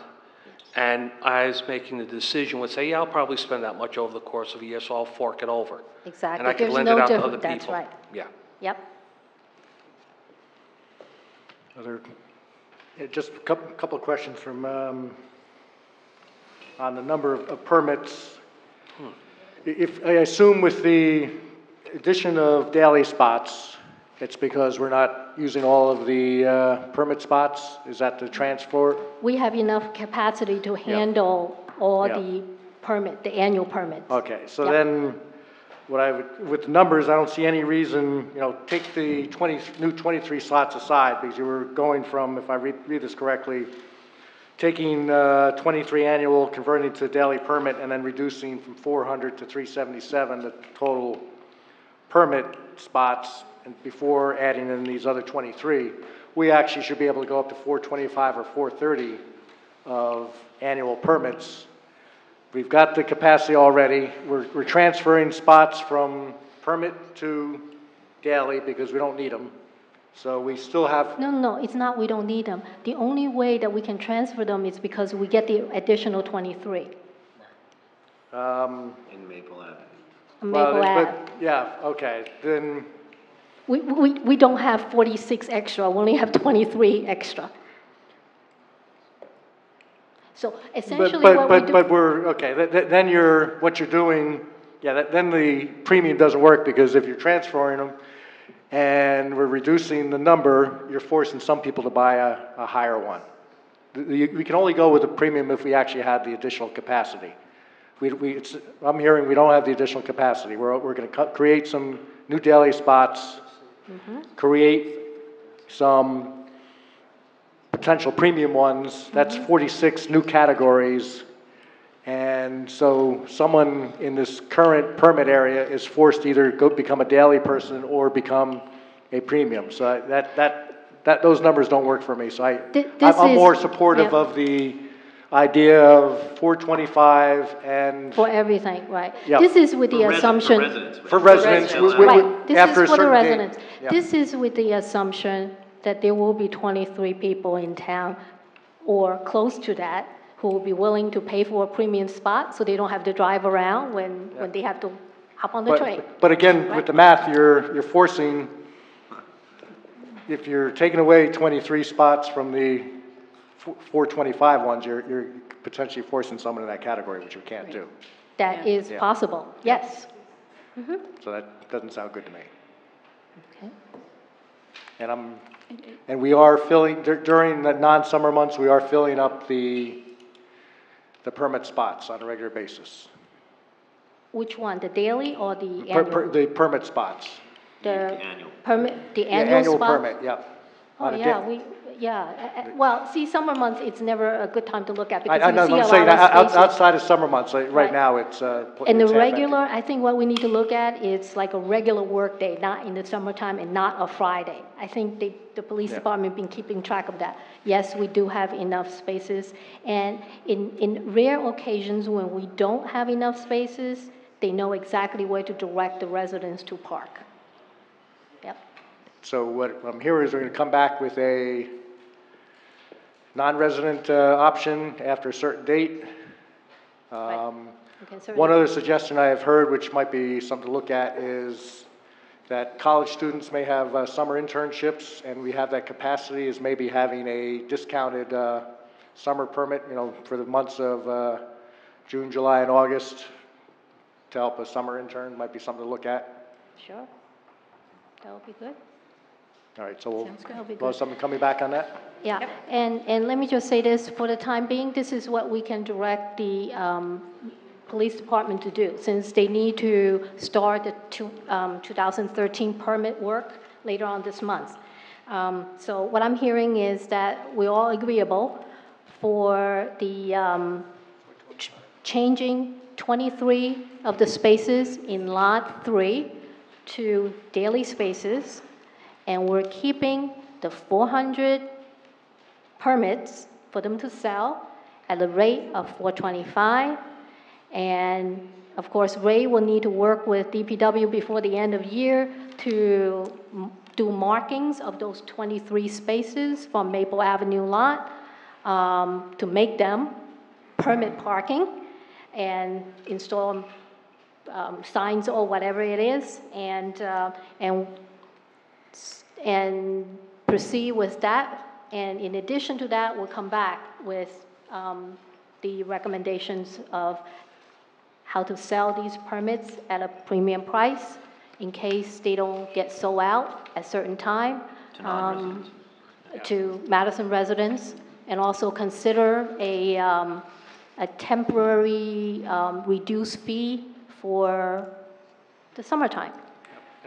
And I was making the decision, would say, yeah, I'll probably spend that much over the course of a year, so I'll fork it over. Exactly. And I can There's lend no it out to difference. other people. That's right. Yeah. Yep. Just a couple of questions from, on the number of permits. If, I assume with the addition of daily spots, it's because we're not using all of the permit spots? Is that the transport? We have enough capacity to handle all Yeah. the annual permits. Okay, so Yep. then, with the numbers, I don't see any reason, take the new 23 slots aside, because you were going from, if I read this correctly, taking 23 annual, converting to daily permit, and then reducing from 400 to 377 the total permit spots, and before adding in these other 23, we actually should be able to go up to 425 or 430 of annual permits. We've got the capacity already. We're transferring spots from permit to daily because we don't need them. So we still have... No, it's not we don't need them. The only way that we can transfer them is because we get the additional 23. In Maple Avenue. Maple Ave. Yeah, okay, then... We don't have 46 extra, we only have 23 extra. So essentially what we do... But we're, okay, then what you're doing, then the premium doesn't work, because if you're transferring them and we're reducing the number, you're forcing some people to buy a higher one. We can only go with the premium if we actually had the additional capacity. I'm hearing we don't have the additional capacity. We're going to create some new daily spots, create some potential premium ones. That's 46 new categories. And so someone in this current permit area is forced to either become a daily person or become a premium. So those numbers don't work for me. So This I'm is- more supportive yeah. of the idea of 425 and. For everything, right? Yeah. This is with the assumption. For residents. Right, this after is a for the certain date. residents. Yeah. This is with the assumption that there will be 23 people in town or close to that who will be willing to pay for a premium spot so they don't have to drive around when they have to hop on the train. But again, with the math, you're forcing, if you're taking away 23 spots from the 425 ones, you're potentially forcing someone in that category, which you can't do. That is Yeah. possible, yes. Mhm. So that doesn't sound good to me. Okay. And we are filling, during the non-summer months, we are filling up the permit spots on a regular basis. Which one, the daily or the annual? The permit spots. The permit, the Yeah, annual spots? permit, yeah. Oh, On a yeah, day- well, see, summer months, it's never a good time to look at because I you know, see I'm a saying lot of spaces. outside of summer months, like right Right. now, it's. And the it's half empty. regular, I think what we need to look at is like a regular work day, not in the summertime and not a Friday. I think the police Yeah. department been keeping track of that. Yes, we do have enough spaces, and in rare occasions when we don't have enough spaces, they know exactly where to direct the residents to park. Yep. So what I'm hearing is we're going to come back with a non-resident option after a certain date. One other suggestion I have heard, which might be something to look at, is that college students may have summer internships, and we have that capacity as maybe having a discounted summer permit, for the months of June, July, and August to help a summer intern. Might be something to look at. Sure. That would be good. All right, so Sounds good. That'll be we'll have good. something coming back on that? Yeah, and let me just say this, for the time being, this is what we can direct the police department to do, since they need to start the 2013 permit work later on this month. So what I'm hearing is that we're all agreeable for the changing 23 of the spaces in Lot 3 to daily spaces, and we're keeping the 400 permits for them to sell at a rate of $425. And of course, Ray will need to work with DPW before the end of year to do markings of those 23 spaces from Maple Avenue lot to make them permit parking and install signs or whatever it is, and proceed with that. And in addition to that, we'll come back with the recommendations of how to sell these permits at a premium price in case they don't get sold out at a certain time to Madison residents, and also consider a temporary reduced fee for the summertime.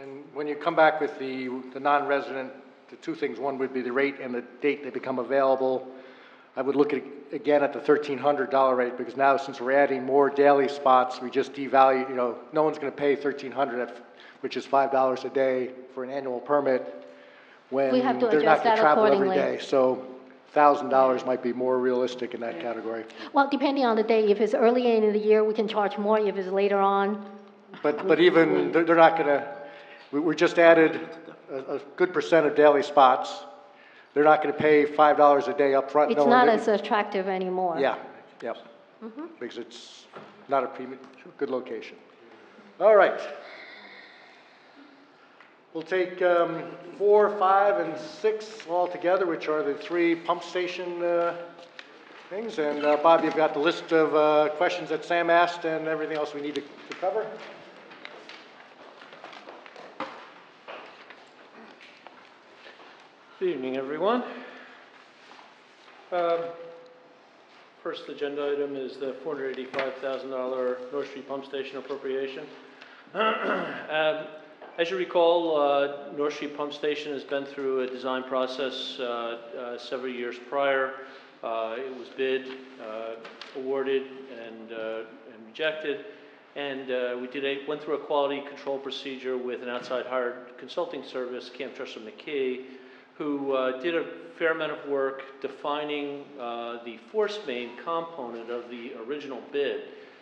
And when you come back with the non-resident, the two things, one would be the rate and the date they become available. I would look again at the $1,300 rate, because now since we're adding more daily spots, we just devalue, no one's going to pay $1,300, which is $5 a day for an annual permit when We have to they're not adjust going that to travel every accordingly. day. So $1,000 might be more realistic in that category. Well, depending on the day, if it's early in the year, we can charge more. If it's later on, But even, they're not going to, we just added a good percent of daily spots. They're not going to pay $5 a day up front. it's not as attractive anymore. Yeah, yep. Because it's not a good location. All right. We'll take 4, 5, and 6 all together, which are the 3 pump station things. And Bob, you've got the list of questions that Sam asked and everything else we need to cover. Good evening, everyone. First agenda item is the $485,000 North Street Pump Station appropriation. As you recall, North Street Pump Station has been through a design process several years prior. It was bid, awarded, and rejected. And we went through a quality control procedure with an outside hired consulting service, Camp Trusser McKee, who did a fair amount of work defining the force main component of the original bid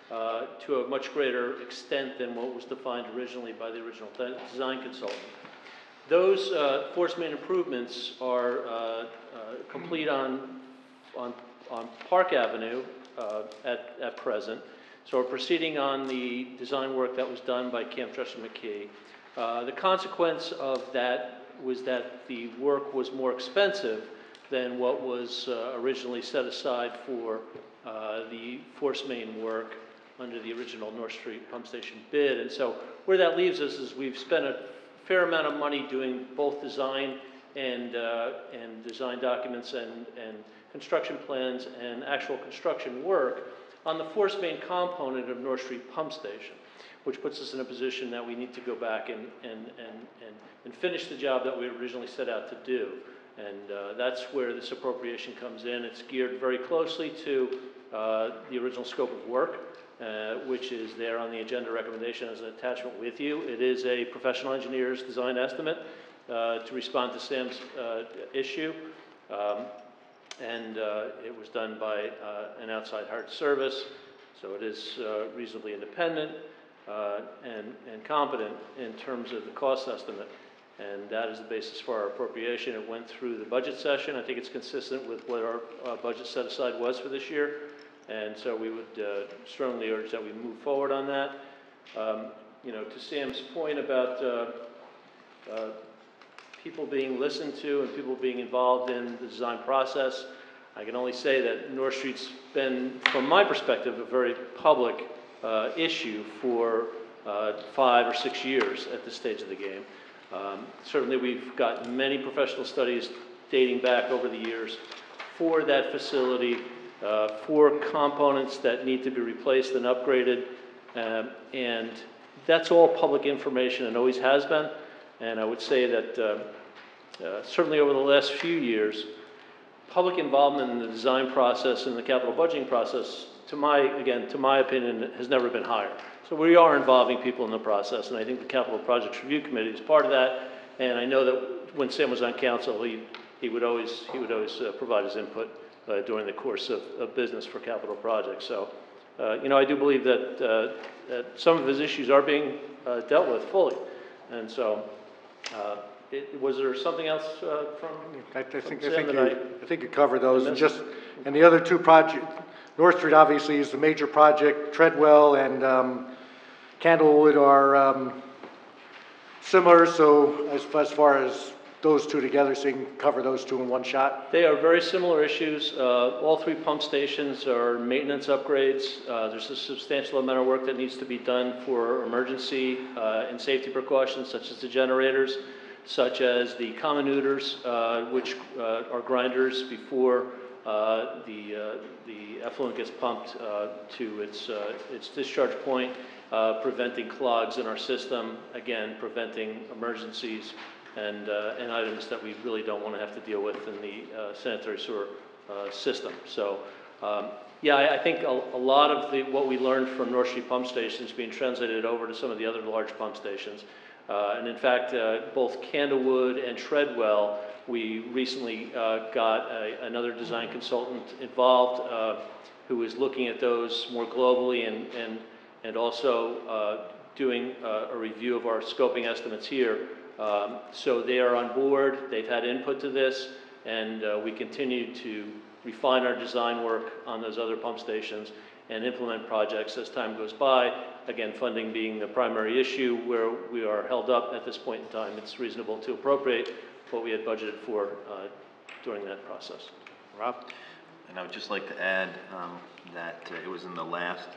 to a much greater extent than what was defined originally by the original design consultant. Those force main improvements are complete on Park Avenue at present. So we're proceeding on the design work that was done by Camp Trusser McKee. The consequence of that was that the work was more expensive than what was originally set aside for the force main work under the original North Street Pump Station bid. And so where that leaves us is we've spent a fair amount of money doing both design and design documents and construction plans and actual construction work on the force main component of North Street Pump Station, which puts us in a position that we need to go back and finish the job that we originally set out to do. And that's where this appropriation comes in. It's geared very closely to the original scope of work, which is there on the agenda recommendation as an attachment with you. It is a professional engineer's design estimate to respond to Sam's issue. It was done by an outside hired service, so it is reasonably independent and competent in terms of the cost estimate. And that is the basis for our appropriation. It went through the budget session. I think it's consistent with what our budget set aside was for this year. And so we would strongly urge that we move forward on that. You know, to Sam's point about people being listened to and people being involved in the design process, I can only say that North Street's been, from my perspective, a very public issue for 5 or 6 years at this stage of the game. Certainly we've got many professional studies dating back over the years for that facility, for components that need to be replaced and upgraded, and that's all public information and always has been. And I would say that certainly over the last few years, public involvement in the design process and the capital budgeting process, to my opinion, has never been higher. So we are involving people in the process, and I think the Capital Projects Review Committee is part of that. And I know that when Sam was on council, he would always provide his input during the course of business for capital projects. So, you know, I do believe that some of his issues are being dealt with fully. And so, was there something else from Sam I think you covered those. And the other two projects, North Street obviously is the major project. Treadwell and Candlewood are similar. So as far as those two together, so you can cover those two in one shot? They are very similar issues. All 3 pump stations are maintenance upgrades. There's a substantial amount of work that needs to be done for emergency and safety precautions, such as the generators, such as the comminutors, which are grinders before the effluent gets pumped to its discharge point, preventing clogs in our system, again, preventing emergencies and items that we really don't want to have to deal with in the sanitary sewer system. So, yeah, I think a lot of what we learned from North Street Pump Station is being translated over to some of the other large pump stations. And in fact, both Candlewood and Treadwell, we recently got another design consultant involved who is looking at those more globally and also doing a review of our scoping estimates here. So they are on board, they've had input to this, and we continue to refine our design work on those other pump stations and implement projects as time goes by. Again, funding being the primary issue where we are held up at this point in time. It's reasonable to appropriate what we had budgeted for during that process. Rob? And I would just like to add that it was in the last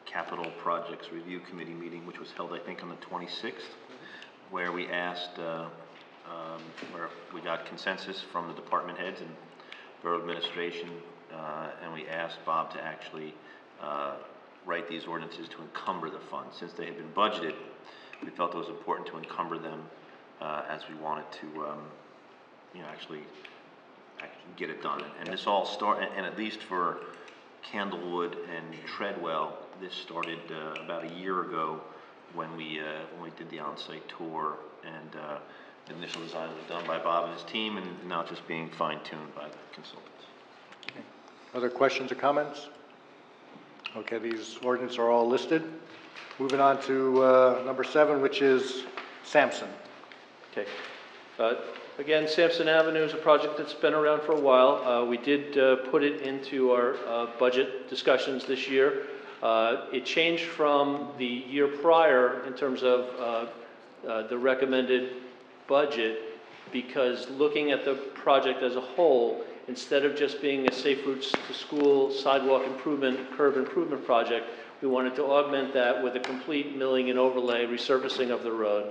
Capital Projects Review Committee meeting, which was held, I think, on the 26th, where we asked, where we got consensus from the department heads and borough administration, and we asked Bob to actually write these ordinances to encumber the funds. Since they had been budgeted, we felt it was important to encumber them as we wanted to, you know, actually get it done. And this all started, and at least for Candlewood and Treadwell. This started about a year ago when we did the on-site tour, and the initial design was done by Bob and his team, and now just being fine-tuned by the consultants. Okay. Other questions or comments? Okay, these ordinances are all listed. Moving on to number 7, which is Sampson. Okay. Again, Sampson Avenue is a project that's been around for a while. We did put it into our budget discussions this year. It changed from the year prior in terms of the recommended budget, because looking at the project as a whole, instead of just being a safe routes to school, sidewalk improvement, curb improvement project, we wanted to augment that with a complete milling and overlay resurfacing of the road,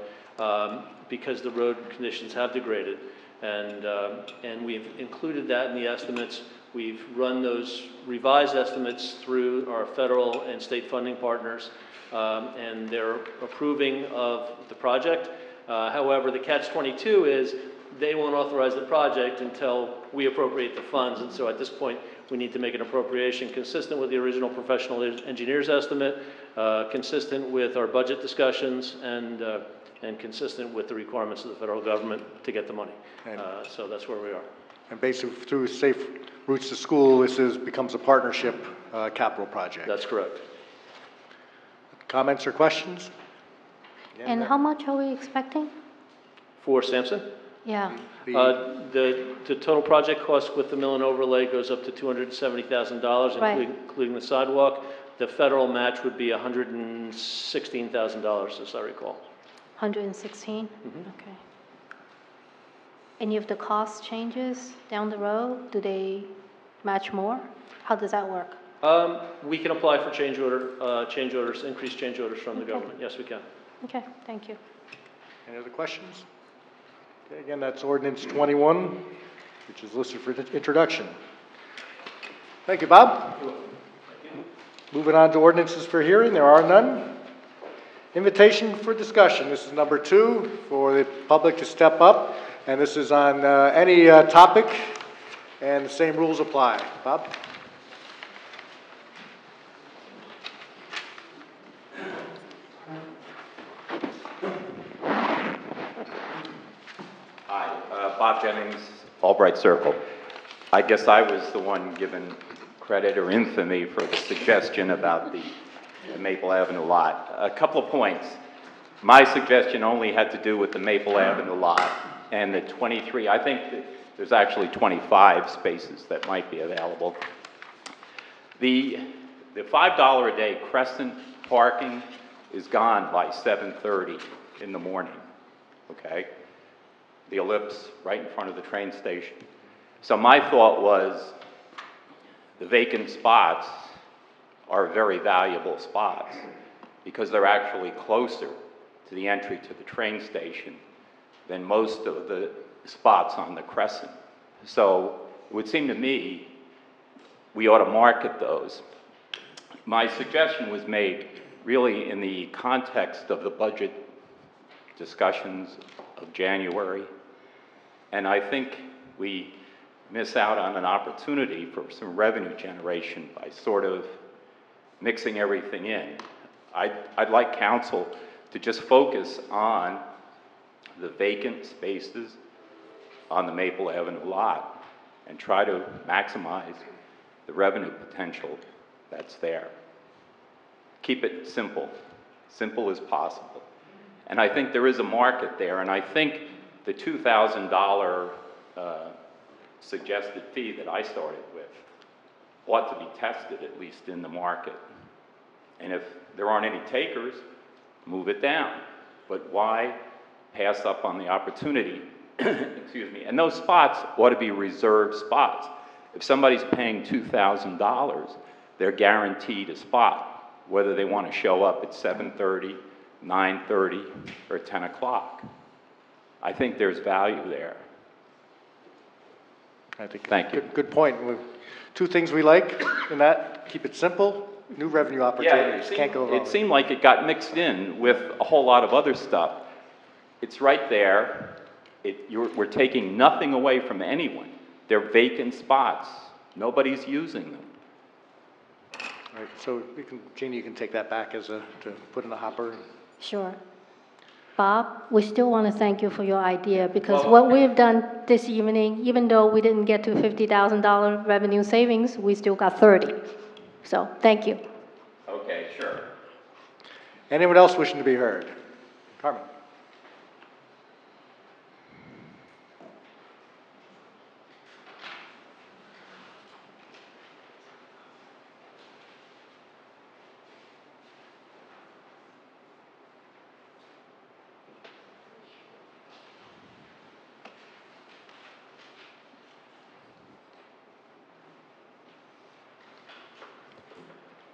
because the road conditions have degraded. And we've included that in the estimates. We've run those revised estimates through our federal and state funding partners, and they're approving of the project. However, the catch-22 is they won't authorize the project until we appropriate the funds, and so at this point we need to make an appropriation consistent with the original professional engineer's estimate, consistent with our budget discussions, and consistent with the requirements of the federal government to get the money. So that's where we are. And basically through Safe Routes to School, this becomes a partnership capital project. That's correct. Comments or questions? And how much are we expecting? For Sampson? Yeah. The total project cost with the mill and overlay goes up to $270,000, Right. including the sidewalk. The federal match would be $116,000, as I recall. 116? Okay. Any of the cost changes down the road, do they match more? How does that work? We can apply for change orders, increased change orders from the government. Yes, we can. Okay, thank you. Any other questions? Okay, again, that's ordinance 21, which is listed for introduction. Thank you, Bob. Moving on to ordinances for hearing, there are none. Invitation for discussion. This is number 2 for the public to step up, and this is on any topic, and the same rules apply. Bob? Hi, Bob Jennings, Albright Circle. I guess I was the one given credit or infamy for the suggestion about the Maple Avenue lot. A couple of points. My suggestion only had to do with the Maple Avenue lot and the 23. I think that there's actually 25 spaces that might be available. The $5 a day Crescent parking is gone by 7:30 in the morning, okay? The ellipse right in front of the train station. So my thought was the vacant spots are very valuable spots because they're actually closer to the entry to the train station than most of the spots on the Crescent. So it would seem to me we ought to market those. My suggestion was made really in the context of the budget discussions of January, and I think we miss out on an opportunity for some revenue generation by sort of mixing everything in. I'd like council to just focus on the vacant spaces on the Maple Avenue lot and try to maximize the revenue potential that's there. Keep it simple, simple as possible. And I think there is a market there, and I think the $2,000 suggested fee that I started with ought to be tested, at least in the market. And if there aren't any takers, move it down. But why pass up on the opportunity? Excuse me. And those spots ought to be reserved spots. If somebody's paying $2,000, they're guaranteed a spot, whether they want to show up at 7:30, 9:30, or 10 o'clock. I think there's value there. Thank you. Good point. Two things we like in that: keep it simple, new revenue opportunities. Can't go wrong. It seemed like it got mixed in with a whole lot of other stuff. It's right there. We're taking nothing away from anyone. They're vacant spots. Nobody's using them. All right, so you can, Jeannie, you can take that back as to put in the hopper. Sure. Bob, we still want to thank you for your idea, because what we've done this evening, even though we didn't get to $50,000 revenue savings, we still got 30. So, thank you. Okay, sure. Anyone else wishing to be heard? Carmen.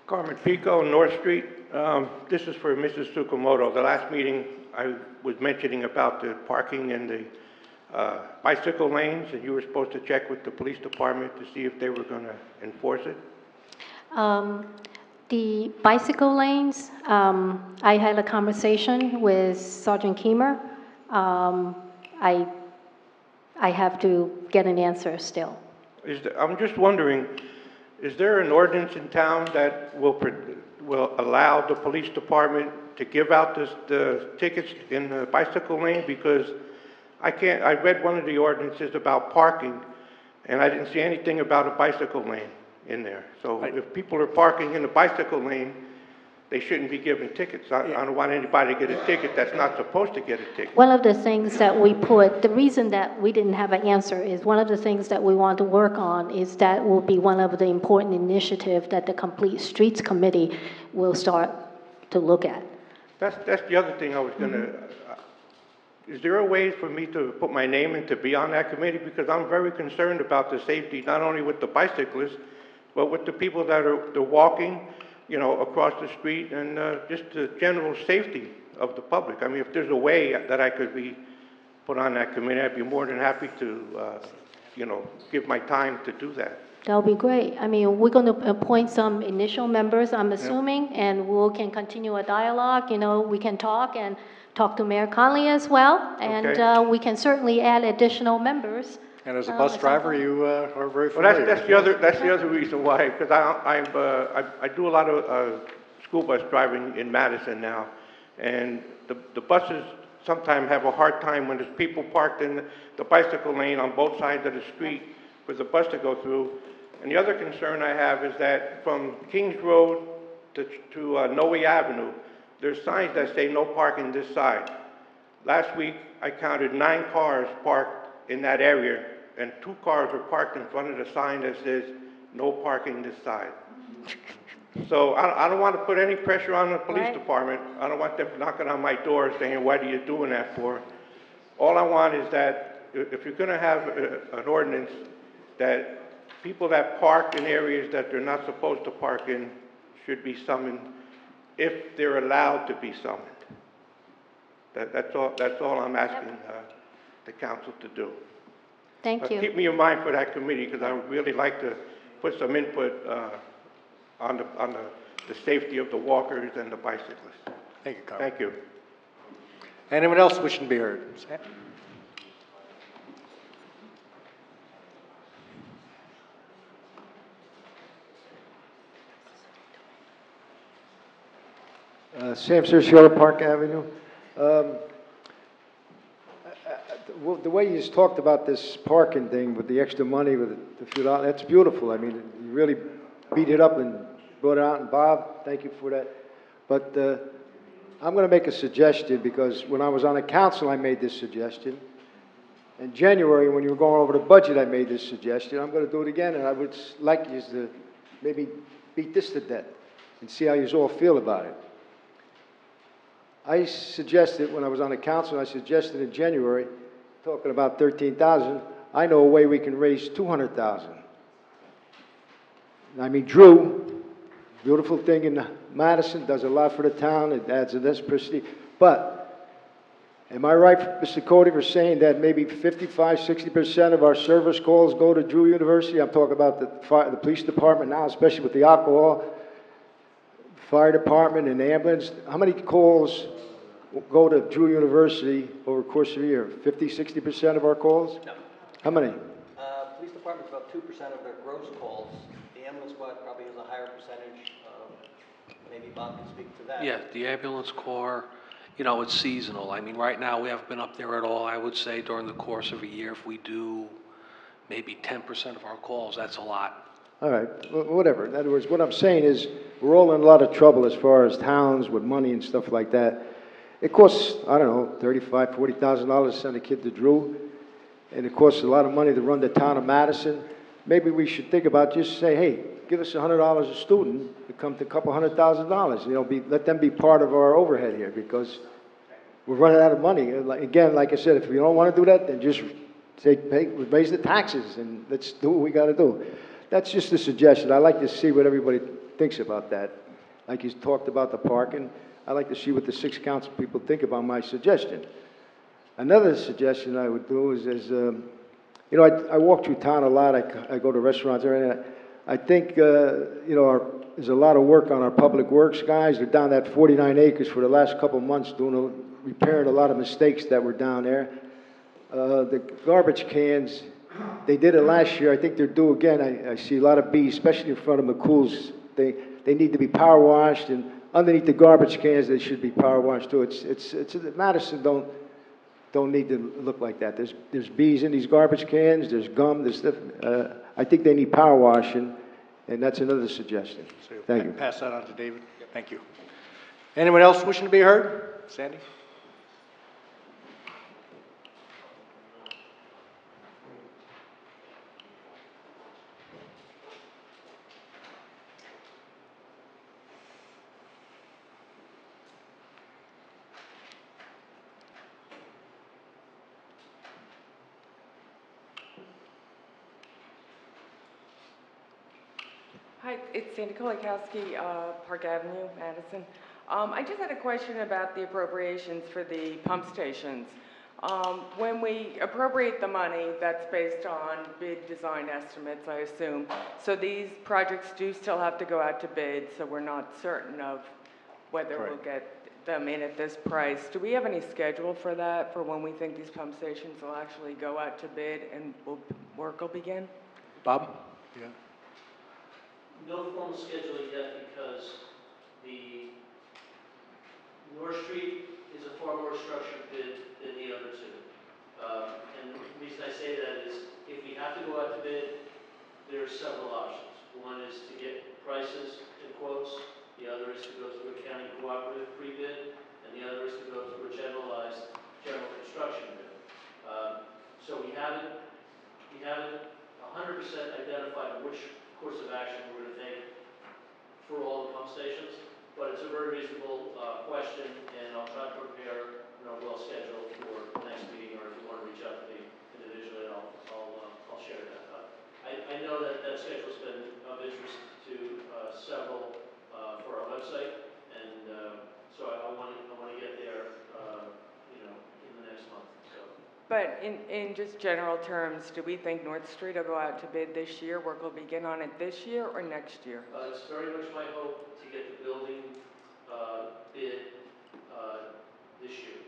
Carmen Pico, North Street. This is for Mrs. Tsukamoto. The last meeting, I was mentioning about the parking in the bicycle lanes, and you were supposed to check with the police department to see if they were going to enforce it. The bicycle lanes, I had a conversation with Sergeant Keemer. I have to get an answer still. I'm just wondering, is there an ordinance in town that will allow the police department to give out the tickets in the bicycle lane? Because I read one of the ordinances about parking, and I didn't see anything about a bicycle lane in there. So if people are parking in the bicycle lane, they shouldn't be given tickets. I don't want anybody to get a ticket that's not supposed to get a ticket. One of the things that we put, the reason that we didn't have an answer is one of the things that we want to work on is that will be one of the important initiatives that the Complete Streets Committee will start to look at. That's the other thing I was going to... Is there a way for me to put my name in to be on that committee? Because I'm very concerned about the safety, not only with the bicyclists, but with the people that are walking, you know, across the street, and just the general safety of the public. I mean, if there's a way that I could be put on that committee, I'd be more than happy to, you know, give my time to do that. That would be great. I mean, we're going to appoint some initial members, I'm assuming, and we can continue a dialogue. You know, we can talk to Mayor Conley as well, and we can certainly add additional members. And as a bus driver, you are very familiar. Well, that's the other reason why, because I do a lot of school bus driving in Madison now, and the buses sometimes have a hard time when there's people parked in the bicycle lane on both sides of the street for the bus to go through. And the other concern I have is that from Kings Road to Noe Avenue, there's signs that say no parking this side. Last week, I counted 9 cars parked in that area, and 2 cars were parked in front of the sign that says no parking this side. So I don't want to put any pressure on the police department. I don't want them knocking on my door saying, what are you doing that for? All I want is that if you're going to have an ordinance that people that park in areas that they're not supposed to park in should be summoned if they're allowed to be summoned. That's all I'm asking the council to do. Thank you. Keep me in mind for that committee, because I would really like to put some input on the safety of the walkers and the bicyclists. Thank you, Carl. Thank you. Anyone else wishing to be heard? Sam Cerciolo, Park Avenue. The way you just talked about this parking thing with the extra money, with the few dollars, that's beautiful. I mean, you really beat it up and brought it out. And Bob, thank you for that. But I'm going to make a suggestion, because when I was on the council, I made this suggestion. In January, when you were going over the budget, I made this suggestion. I'm going to do it again, and I would like you to maybe beat this to death and see how you all feel about it. I suggested, when I was on the council, I suggested in January, talking about 13,000, I know a way we can raise 200,000. I mean, Drew, beautiful thing in Madison, does a lot for the town, it adds a nice prestige. But, am I right, Mr. Cody, for saying that maybe 55, 60% of our service calls go to Drew University? I'm talking about the police department now, especially with the alcohol, fire department and ambulance. How many calls go to Drew University over the course of a year? 50, 60% of our calls? No. How many? Police department's about 2% of their gross calls. The ambulance squad probably has a higher percentage. Bob can speak to that. Yeah, the ambulance corps, you know, it's seasonal. I mean, right now, we haven't been up there at all. I would say during the course of a year, if we do maybe 10% of our calls, that's a lot. All right, whatever. In other words, what I'm saying is, we're all in a lot of trouble as far as towns with money and stuff like that. It costs, I don't know, $35,000, $40,000 to send a kid to Drew, and it costs a lot of money to run the town of Madison. Maybe we should think about just say, hey, give us $100 a student, it comes to a couple $100,000. You know, let them be part of our overhead here, because we're running out of money. Again, like I said, if we don't want to do that, then just say, raise the taxes, and let's do what we got to do. That's just a suggestion. I'd like to see what everybody thinks about that. Like he's talked about the parking, I'd like to see what the 6 council people think about my suggestion. Another suggestion I would do is you know, I walk through town a lot. I go to restaurants, and I think, you know, there's a lot of work on our public works guys. They're down that 49 acres for the last couple of months repairing a lot of mistakes that were down there. The garbage cans, they did it last year. I think they're due again. I see a lot of bees, especially in front of McCool's. They need to be power washed, and underneath the garbage cans, they should be power washed too. Madison don't need to look like that. There's bees in these garbage cans. There's gum. There's stuff. I think they need power washing, and that's another suggestion. So Thank you. Pass that on to David. Thank you. Anyone else wishing to be heard? Sandy? Hi, it's Sandy Kolakowski, Park Avenue, Madison. I just had a question about the appropriations for the pump stations. When we appropriate the money, that's based on bid design estimates, I assume. So these projects do still have to go out to bid, so we're not certain of whether we'll get them in at this price. Do we have any schedule for that, for when we think these pump stations will actually go out to bid and work will begin? Bob? Yeah. No formal scheduling yet, because the North Street is a far more structured bid than the other two. And the reason I say that is, if we have to go out to bid, there are several options. One is to get prices and quotes. The other is to go through a county cooperative pre-bid, and the other is to go through a generalized general construction bid. So we haven't 100% identified which course of action we're going to take for all the pump stations, but it's a very reasonable question, and I'll try to prepare, you know, well scheduled for the next meeting, or if you want to reach out to me individually, I'll share that. I know that schedule's been of interest to several for our website, and so I want to get there, you know, in the next month. So. But in just general terms, do we think North Street will go out to bid this year? Work will begin on it this year or next year? It's very much my hope to get the building bid this year.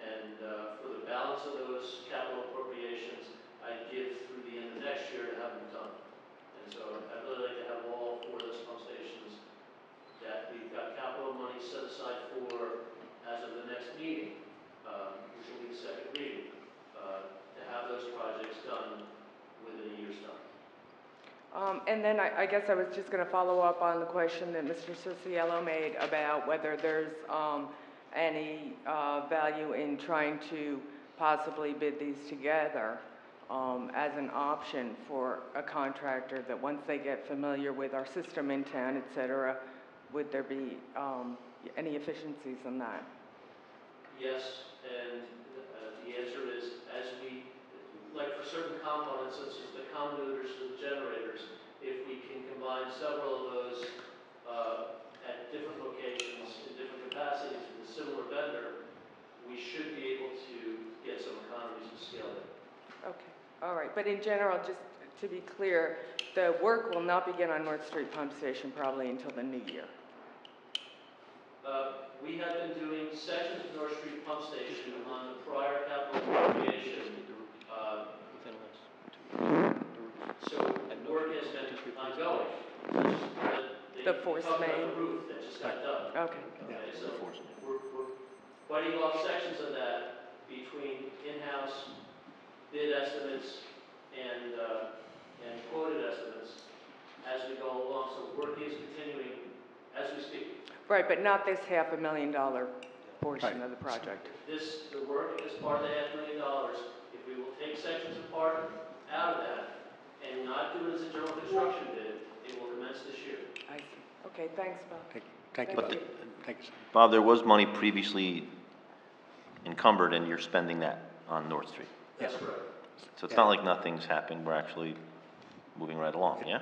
And for the balance of those capital appropriations, I'd give through the end of next year to have them done. And so I'd really like to have all 4 of those pump stations that we've got capital money set aside for as of the next meeting, which will be the second reading, to have those projects done within a year's time. And then I guess I was just going to follow up on the question that Mr. Cicciello made about whether there's any value in trying to possibly bid these together as an option for a contractor, that once they get familiar with our system in town, et cetera, would there be any efficiencies in that? Yes, and the answer is, as we, like for certain components, such as the commuters or the generators, if we can combine several of those at different locations in different capacities with a similar vendor, we should be able to get some economies of scale there. Okay, all right. But in general, just to be clear, the work will not begin on North Street Pump Station probably until the new year. We have been doing sections of North Street Pump Station on the prior capital appropriation. So work has been ongoing. It's just that they The force talking about main. the roof that just got done. Okay. Okay, so we're biting off sections of that between in-house bid estimates and quoted estimates as we go along. So work is continuing as we speak. Right, but not this $500,000 portion of the project. The work is part of the $500,000. If we will take sections apart out of that and not do it as a general construction bid, it will commence this year. I see. Okay, thanks, Bob. Thank you. But Bob. Thank you, sir. Bob, there was money previously encumbered, and you're spending that on North Street. That's correct. So it's not like nothing's happened, we're actually moving right along, yeah?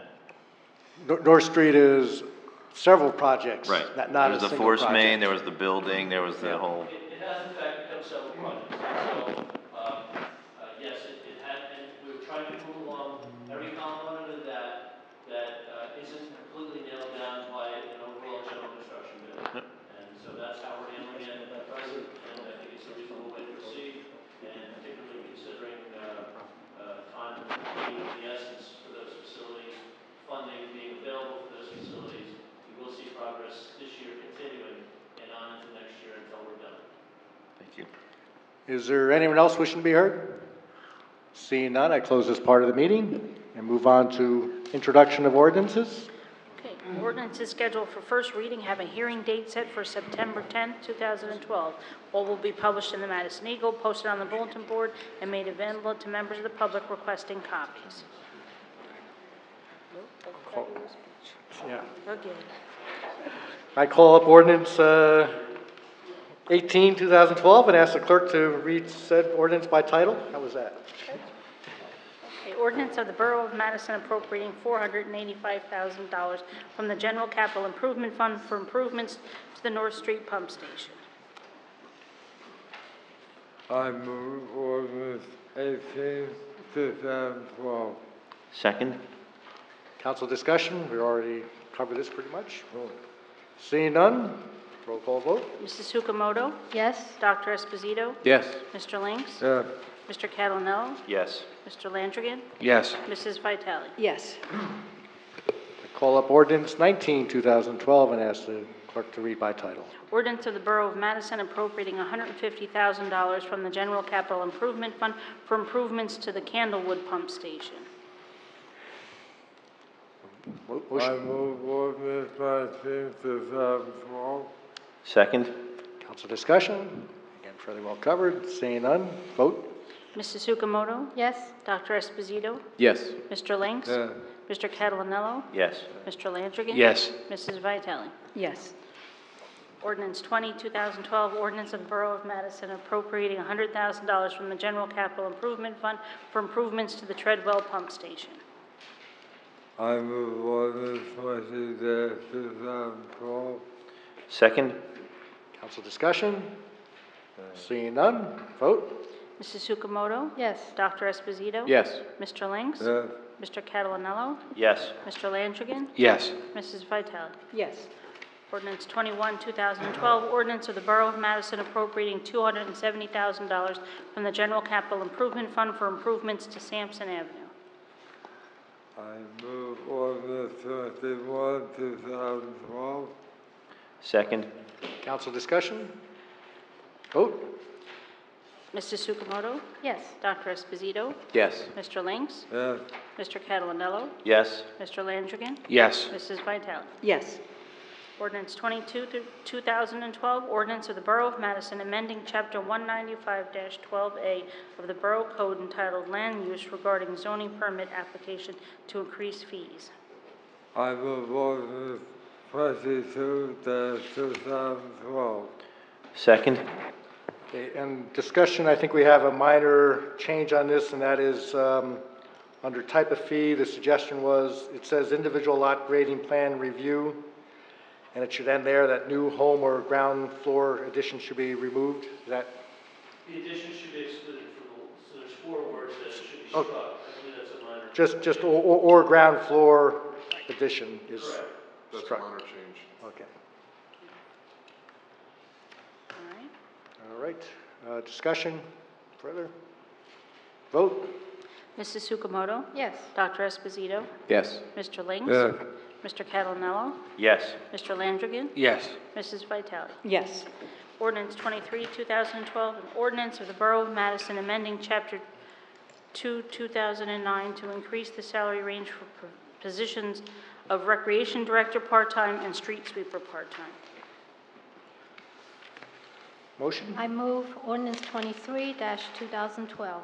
North Street is several projects. Right. Not There was a the single force project. main, there was the building, there was the whole... It has in fact become several projects. So, yes, it had, and we were trying to move along every component of that isn't completely nailed down by an overall general construction bid. Yep. And so that's how we're handling it at present, and I think it's a reasonable way to proceed, and particularly considering time being of the essence for those facilities, funding being available for those facilities, we will see progress this year continuing and on into next year until we're done. Thank you. Is there anyone else wishing to be heard? Seeing none, I close this part of the meeting and move on to introduction of ordinances. Okay, ordinance is scheduled for first reading, have a hearing date set for September 10th, 2012. All will be published in the Madison Eagle, posted on the bulletin board, and made available to members of the public requesting copies. Yeah. Okay. I call up ordinance 18, 2012, and ask the clerk to read said ordinance by title. How was that? Okay, ordinance of the Borough of Madison appropriating $485,000 from the General Capital Improvement Fund for improvements to the North Street Pump Station. I move ordinance 18, 2012. Second? Council discussion, we already covered this pretty much. Seeing none, roll call vote. Mrs. Sukamoto? Yes. Dr. Esposito? Yes. Mr. Links? Yes. Mr. Catalonello? Yes. Mr. Landrigan? Yes. Mrs. Vitale? Yes. I call up ordinance 19, 2012, and ask the clerk to read by title. Ordinance of the Borough of Madison appropriating $150,000 from the General Capital Improvement Fund for improvements to the Candlewood Pump Station. I move ordinance 19, 2012. Second? Council discussion, again, fairly well covered. Seeing none, vote. Mrs. Sukamoto? Yes. Dr. Esposito? Yes. Mr. Links? Yes. Mr. Catalonello? Yes. Mr. Landrigan? Yes. Mrs. Vitale? Yes. Ordinance 20, 2012, ordinance of the Borough of Madison appropriating $100,000 from the General Capital Improvement Fund for improvements to the Treadwell Pump Station. I move ordinance 20, 2012. Second? Council discussion, seeing none, vote. Mrs. Sukamoto? Yes. Dr. Esposito? Yes. Mr. Links? Yes. Mr. Catalonello? Yes. Mr. Landrigan? Yes. Mrs. Vitale? Yes. Ordinance 21, 2012, ordinance of the Borough of Madison appropriating $270,000 from the General Capital Improvement Fund for improvements to Sampson Avenue. I move ordinance 21, 2012. Second? Council discussion, vote. Mrs. Sukamoto? Yes. Dr. Esposito? Yes. Mr. Links? Yes. Mr. Catalonello? Yes. Mr. Landrigan? Yes. Mrs. Vitale? Yes. Ordinance 22, 2012, ordinance of the Borough of Madison amending Chapter 195-12A of the Borough Code entitled Land Use regarding zoning permit application to increase fees. I move ordinance 22, 2012. Second? Okay, and discussion, I think we have a minor change on this, and that is under type of fee, the suggestion was, it says individual lot grading plan review, and it should end there, that new home or ground floor addition should be removed. Is that? The addition should be excluded from the, so there's 4 words that should be struck. I believe that's a minor. Just or ground floor addition is Correct. That's a struck. minor change. Okay. All right. All right. Discussion further? Vote. Mrs. Sukamoto? Yes. Dr. Esposito? Yes. Mr. Links? Yes. Mr. Catalinello? Yes. Mr. Landrigan? Yes. Mrs. Vitale? Yes. Ordinance 23, 2012, an ordinance of the Borough of Madison amending Chapter 2, 2009 to increase the salary range for positions of Recreation Director part-time and Street Sweeper part-time. Motion? I move ordinance 23-2012.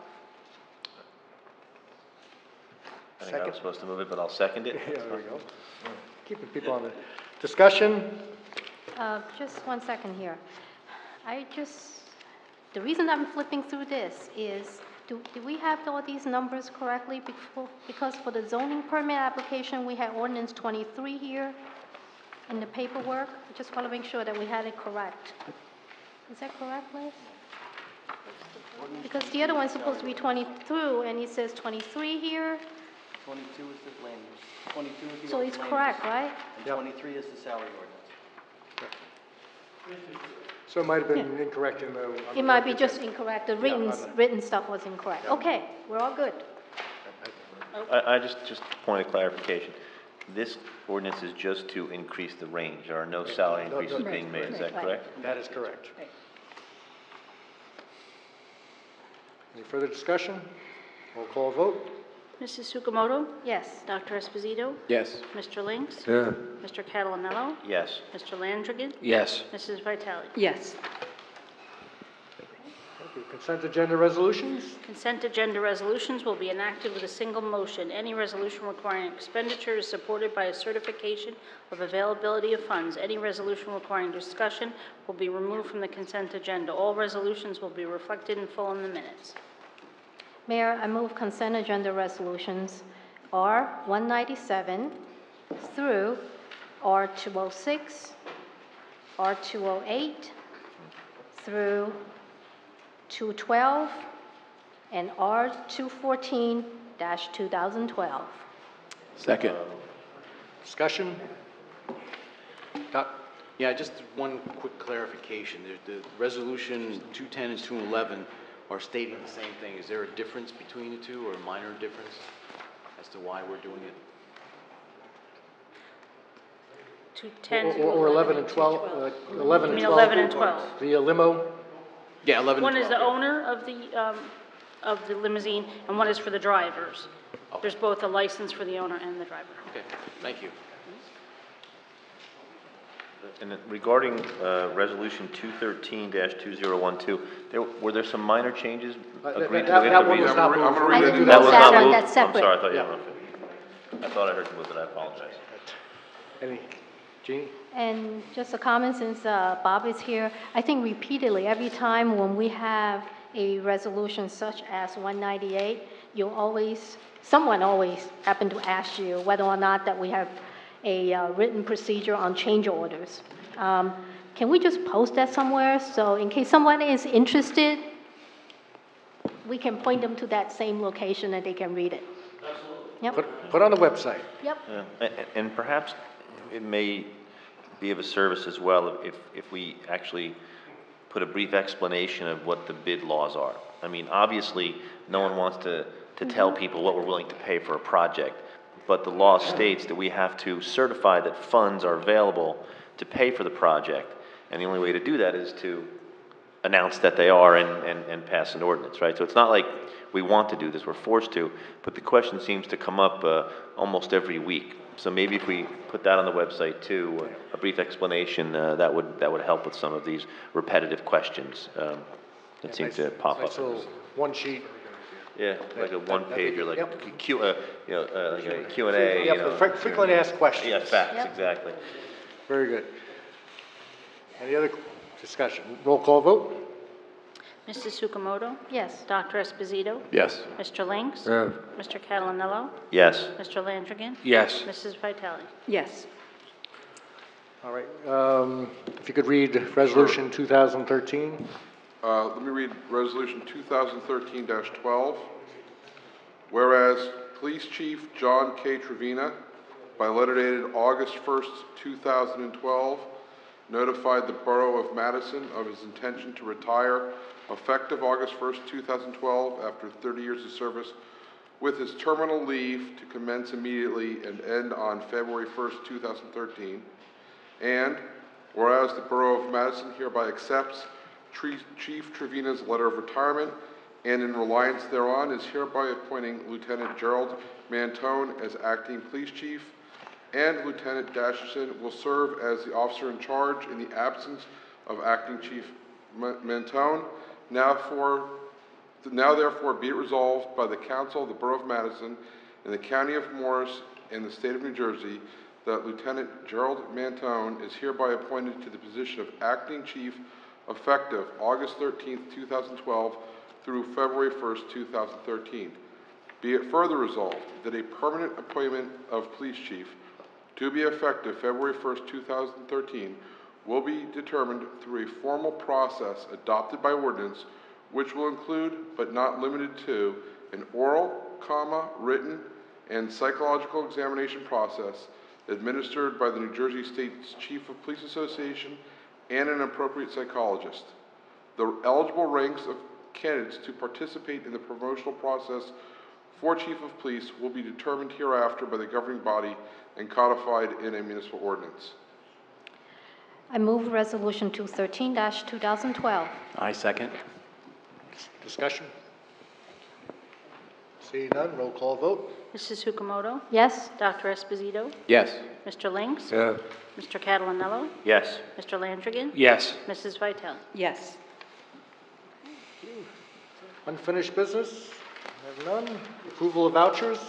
I think I was supposed to move it, but I'll second it. Yeah, there we go. Keeping people on the discussion. Just 1 second here. The reason I'm flipping through this is, do we have all these numbers correctly before? Because for the zoning permit application, we had ordinance 23 here in the paperwork. I just want to make sure that we had it correct. Is that correct, Liz? Because the other one's supposed to be 22, and it says 23 here. 22 is the land use. 22 is the So it's land correct, use. right? And 23 is the salary ordinance. So it might have been incorrect in the... It might be just incorrect. The written stuff was incorrect. Yeah. Okay, we're all good. I just point of clarification. This ordinance is just to increase the range. There are no salary increases being made. Is that correct? That is correct. Any further discussion? Roll call vote. Mrs. Sukamoto? Yes. Dr. Esposito? Yes. Mr. Lynx? Yeah. Mr. Catalinello? Yes. Mr. Landrigan? Yes. Mrs. Vitale? Yes. Thank you. Consent agenda resolutions? Consent agenda resolutions will be enacted with a single motion. Any resolution requiring expenditure is supported by a certification of availability of funds. Any resolution requiring discussion will be removed from the consent agenda. All resolutions will be reflected in full in the minutes. Mayor, I move consent agenda resolutions R-197 through R-206, R-208 through 212, and R-214-2012. Second. Discussion? Doc? Yeah, just one quick clarification. The resolution 210 and 211 are stating the same thing. Is there a difference between the two, or a minor difference as to why we're doing it? 210 Or 11 and 12? 11 and 12? 11 and 12. The limo? Yeah, 11 One and is 12. the owner of the limousine, and one is for the drivers. Okay. There's both a license for the owner and the driver. Okay, thank you. And then regarding Resolution 213-2012, were there some minor changes agreed to? That one was not moved. I didn't That move was that not one, moved? that's separate. I'm sorry, I thought you had moved it. I thought I heard you move it, I apologize. Any? Jeannie? And just a comment, since Bob is here, I think repeatedly, every time when we have a resolution such as 198, someone always happen to ask you whether or not that we have a written procedure on change orders. Can we just post that somewhere, so in case someone is interested, we can point them to that same location and they can read it? Absolutely. Yep. Put on the website. Yep. And perhaps it may be of a service as well if we actually put a brief explanation of what the bid laws are. I mean, obviously, no one wants to tell people what we're willing to pay for a project, but the law states that we have to certify that funds are available to pay for the project, and the only way to do that is to announce that they are and pass an ordinance, right? So it's not like we want to do this, we're forced to, but the question seems to come up almost every week. So maybe if we put that on the website too, a brief explanation, that would help with some of these repetitive questions that seem to pop up. Nice little one sheet. Yeah, like a one-pager, like Yep. like a Q&A. Yep, frequently asked questions. Yeah, facts, Yep. exactly. Very good. Any other discussion? Roll call vote? Mrs. Sukamoto? Yes. Dr. Esposito? Yes. Mr. Lynx? Yeah. Mr. Catalinello? Yes. Mr. Landrigan? Yes. Mrs. Vitale? Yes. All right. If you could read Resolution 2013. Let me read Resolution 2013-12. Whereas Police Chief John K. Trevina, by letter dated August 1st, 2012, notified the Borough of Madison of his intention to retire effective August 1st, 2012, after 30 years of service with his terminal leave to commence immediately and end on February 1st, 2013. And whereas the Borough of Madison hereby accepts Chief Trevina's letter of retirement and in reliance thereon is hereby appointing Lieutenant Gerald Mantone as acting police chief, and Lieutenant Dasherson will serve as the officer in charge in the absence of acting Chief Mantone. Now therefore be it resolved by the Council of the Borough of Madison in the County of Morris and the State of New Jersey that Lieutenant Gerald Mantone is hereby appointed to the position of acting chief effective August 13th, 2012 through February 1st, 2013. Be it further resolved that a permanent appointment of police chief to be effective February 1st, 2013 will be determined through a formal process adopted by ordinance, which will include, but not limited to, an oral, written, and psychological examination process administered by the New Jersey State's Chief of Police Association and an appropriate psychologist. The eligible ranks of candidates to participate in the promotional process for Chief of Police will be determined hereafter by the governing body and codified in a municipal ordinance. I move Resolution 213-2012. I second. Discussion? Seeing none, roll call vote. Mrs. Sukamoto? Yes. Dr. Esposito? Yes. Mr. Lynx? Yeah. Mr. Catalanello? Yes. Mr. Landrigan? Yes. Mrs. Vitale? Yes. Unfinished business? I have none. Approval of vouchers?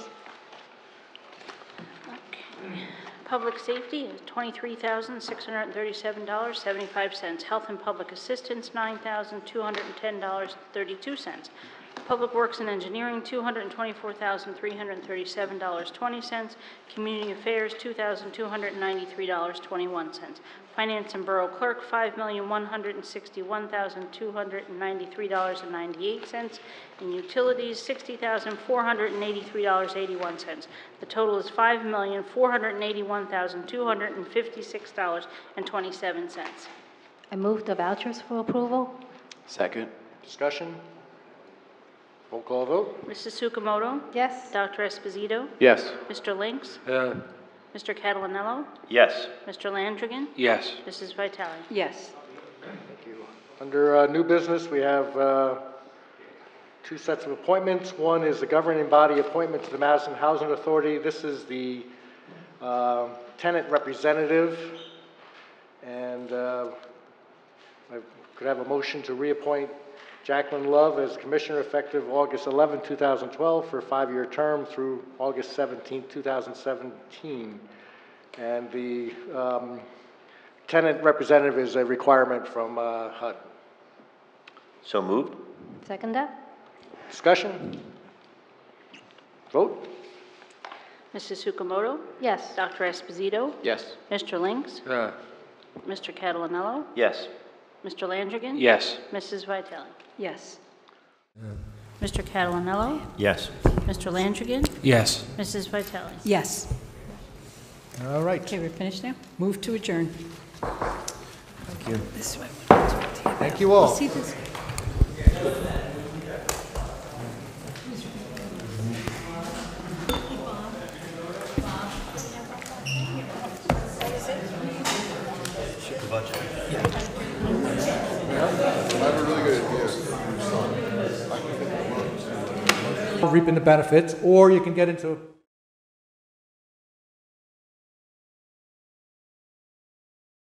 Public safety is $23,637.75. Health and public assistance, $9,210.32. Public Works and Engineering, $224,337.20. Community Affairs, $2,293.21. Finance and Borough Clerk, $5,161,293.98. And Utilities, $60,483.81. The total is $5,481,256.27. I move the vouchers for approval. Second. Discussion? Roll call vote. Mrs. Sukamoto? Yes. Dr. Esposito? Yes. Mr. Lynx? Yeah. Mr. Catalanello? Yes. Mr. Landrigan? Yes. Mrs. Vitale? Yes. Thank you. Under new business, we have two sets of appointments. One is the governing body appointment to the Madison Housing Authority. This is the tenant representative. And I could have a motion to reappoint Jacqueline Love as Commissioner effective August 11, 2012 for a 5-year term through August 17, 2017. And the tenant representative is a requirement from HUD. So moved? Second that? Discussion? Vote? Mrs. Sukamoto? Yes. Dr. Esposito? Yes. Mr. Lynx? Yeah. Mr. Catalanello? Yes. Mr. Landrigan? Yes. Mrs. Vitale? Yes. Mr. Catalanello? Yes. Mr. Landrigan? Yes. Mrs. Vitale? Yes. All right. Okay, we're finished now? Move to adjourn. Thank you. This way. Thank you all. See this? Reaping the benefits, or you can get into